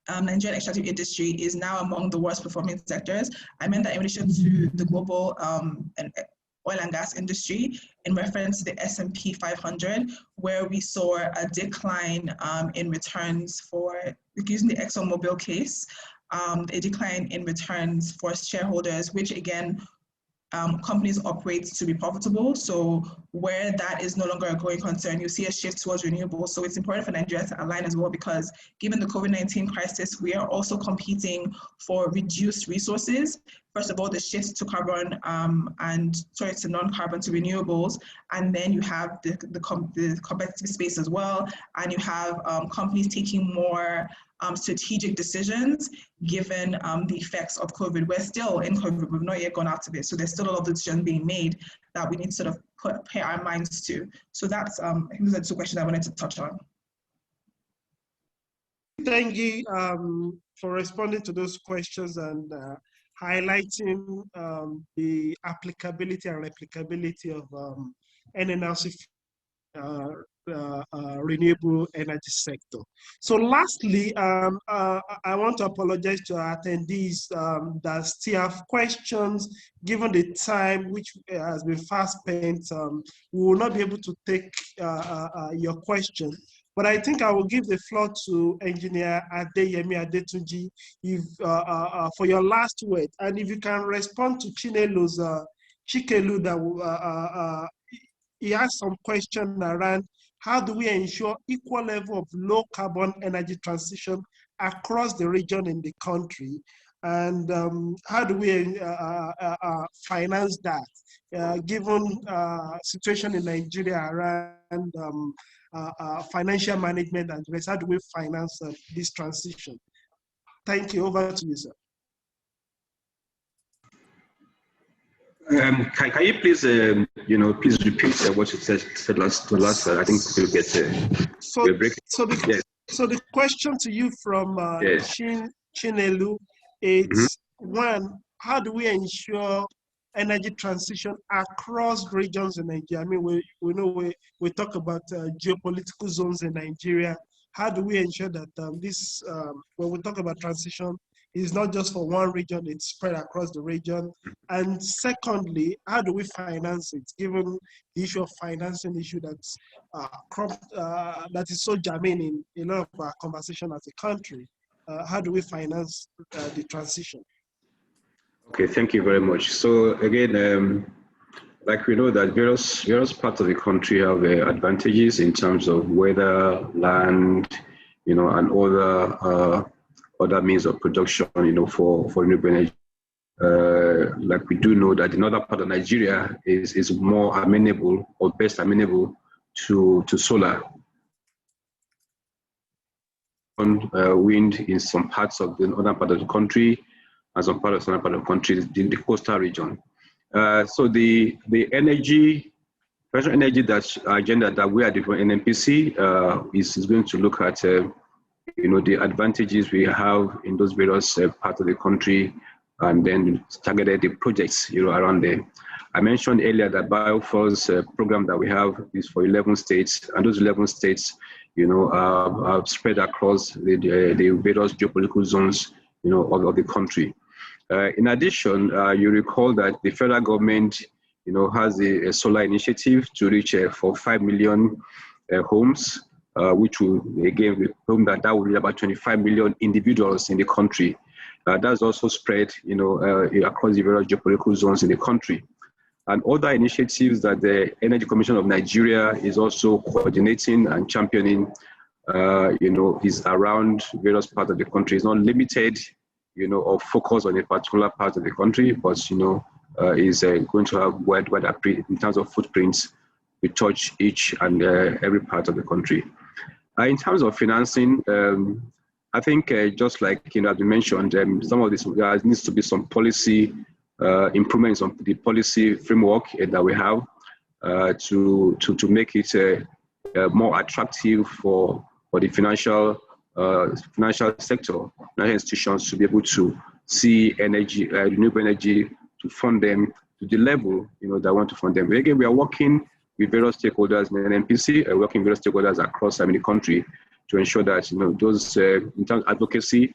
Nigerian extractive industry is now among the worst performing sectors. I meant that in relation to the global oil and gas industry in reference to the S&P 500, where we saw a decline in returns for, using the ExxonMobil case, a decline in returns for shareholders, which again, companies operate to be profitable. So where that is no longer a growing concern, you see a shift towards renewables. So it's important for Nigeria to align as well, because given the COVID-19 crisis, we are also competing for reduced resources. First of all, the shift to carbon to non-carbon to renewables, and then you have the competitive space as well, and you have companies taking more strategic decisions given the effects of COVID. We're still in COVID, we've not yet gone out of it. So there's still a lot of decisions being made that we need to sort of pay our minds to. So that's, I think those are the two questions I wanted to touch on. Thank you for responding to those questions and highlighting the applicability and replicability of NNPC renewable energy sector. So lastly, I want to apologize to our attendees that still have questions. Given the time which has been fast spent, we will not be able to take your question. But I think I will give the floor to Engineer Adeyemi Adetunji for your last word. And if you can respond to Chinelu's Chikelu, that he has some question around how do we ensure equal level of low carbon energy transition across the region in the country, and how do we finance that, given situation in Nigeria around financial management and rest, how do we finance this transition? Thank you. Over to you, sir. Can you please, please repeat what you said last? I think we'll get a break. So the question to you from Chinelu is, one, how do we ensure energy transition across regions in Nigeria? I mean, we know we talk about geopolitical zones in Nigeria. How do we ensure that when we talk about transition, it's not just for one region, it's spread across the region? And secondly, how do we finance it, given the issue of financing issue that's that is so germane in a lot of our conversation as a country? How do we finance the transition? Okay, thank you very much. So again, like we know that various parts of the country have advantages in terms of weather, land, and other means of production, for renewable energy. Like we do know that the northern part of Nigeria is more amenable, or best amenable to solar. Wind in some parts of the northern part of the country, and some part of the southern part of the country, in the coastal region. So the energy that agenda that we are doing NNPC is going to look at the advantages we have in those various parts of the country, and then targeted the projects around there. I mentioned earlier that biofuels program that we have is for 11 states, and those 11 states are spread across the various geopolitical zones of the country. In addition, you recall that the federal government has a solar initiative to reach for 5 million homes, which will, again, we hope that will be about 25 million individuals in the country. That's also spread, across the various geopolitical zones in the country. And other initiatives that the Energy Commission of Nigeria is also coordinating and championing, is around various parts of the country. It's not limited, or focused on a particular part of the country, but, is going to have wide in terms of footprints. We touch each and every part of the country. In terms of financing, I think just like as we mentioned, some of this there needs to be some policy improvements on the policy framework that we have to make it more attractive for the financial sector, financial institutions to be able to see energy, renewable energy, to fund them to the level that want to fund them. But again, we are working with various stakeholders in NNPC, working with various stakeholders across the country to ensure that those in terms of advocacy,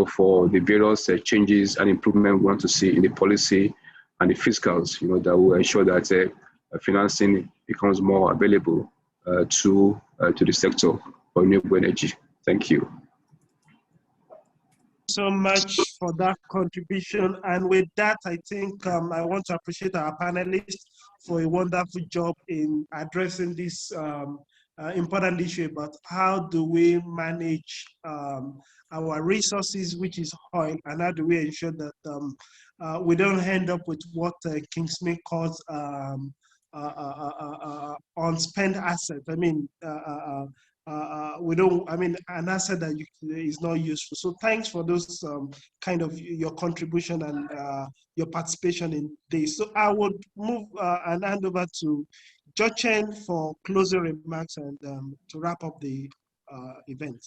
for the various changes and improvement we want to see in the policy and the fiscals, that will ensure that financing becomes more available to the sector for renewable energy. Thank you so much for that contribution. And with that, I think I want to appreciate our panelists for a wonderful job in addressing this important issue about how do we manage our resources, which is oil, and how do we ensure that we don't end up with what King Smith calls unspent assets. I mean, an asset that is not useful. So thanks for those kind of your contribution and your participation in this. So I would move and hand over to Jochen for closing remarks and to wrap up the event.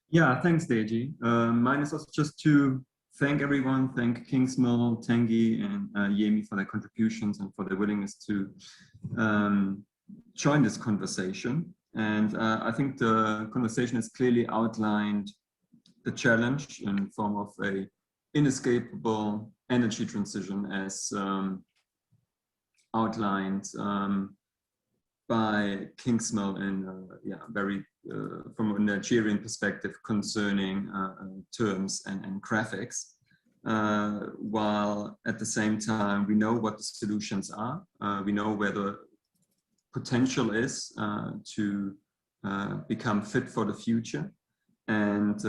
Yeah, thanks, Deji. Mine is also just to thank everyone, thank Kingsmill, Tanguy, and Yemi for their contributions and for their willingness to join this conversation. And I think the conversation has clearly outlined the challenge in form of a inescapable energy transition as outlined by Kingsmill in very from a Nigerian perspective concerning terms and graphics, while at the same time we know what the solutions are, we know where the potential is to become fit for the future, and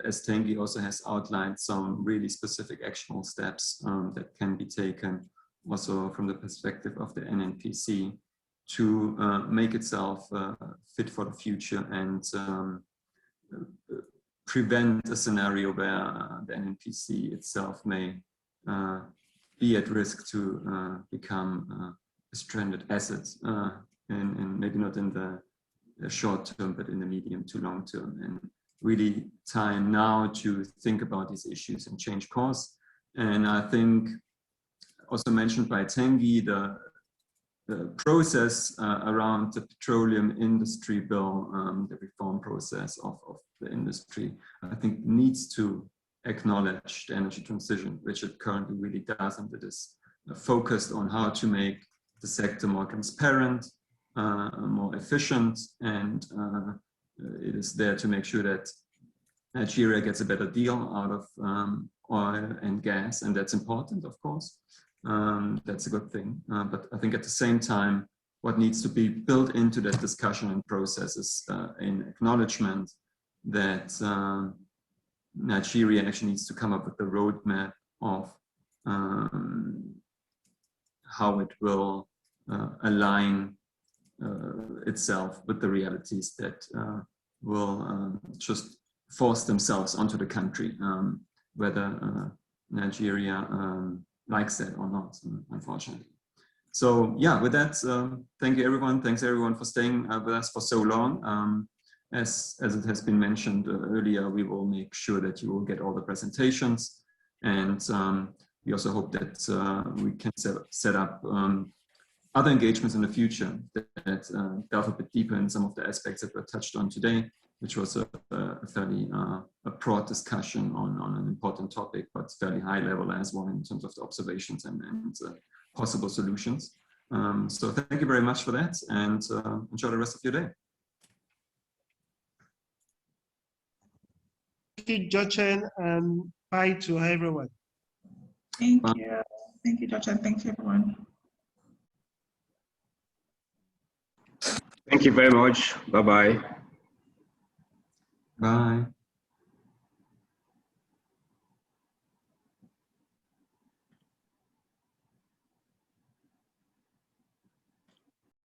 as Tanguy also has outlined some really specific actionable steps that can be taken also from the perspective of the NNPC to make itself fit for the future and prevent a scenario where the NNPC itself may be at risk to become a stranded asset, and maybe not in the short term, but in the medium to long term. And really time now to think about these issues and change course. And I think also mentioned by Tanguy, the process around the petroleum industry bill, the reform process of the industry, I think needs to acknowledge the energy transition, which it currently really doesn't. It is focused on how to make the sector more transparent, more efficient, and it is there to make sure that Nigeria gets a better deal out of oil and gas, and that's important, of course. That's a good thing. But I think at the same time, what needs to be built into that discussion and process is an acknowledgement that Nigeria actually needs to come up with a roadmap of how it will align itself with the realities that will just force themselves onto the country, whether Nigeria likes that or not, unfortunately. So yeah, with that, thank you everyone. Thanks everyone for staying with us for so long. As it has been mentioned earlier, we will make sure that you will get all the presentations, and we also hope that we can set up other engagements in the future that delve a bit deeper in some of the aspects that were touched on today, which was a fairly broad discussion on an important topic, but fairly high level as well in terms of the observations and possible solutions. So thank you very much for that, and enjoy the rest of your day. Thank you, Jochen, and bye to everyone. Thank you. Thank you, Jochen. Thank you, everyone. Thank you very much. Bye-bye. Bye.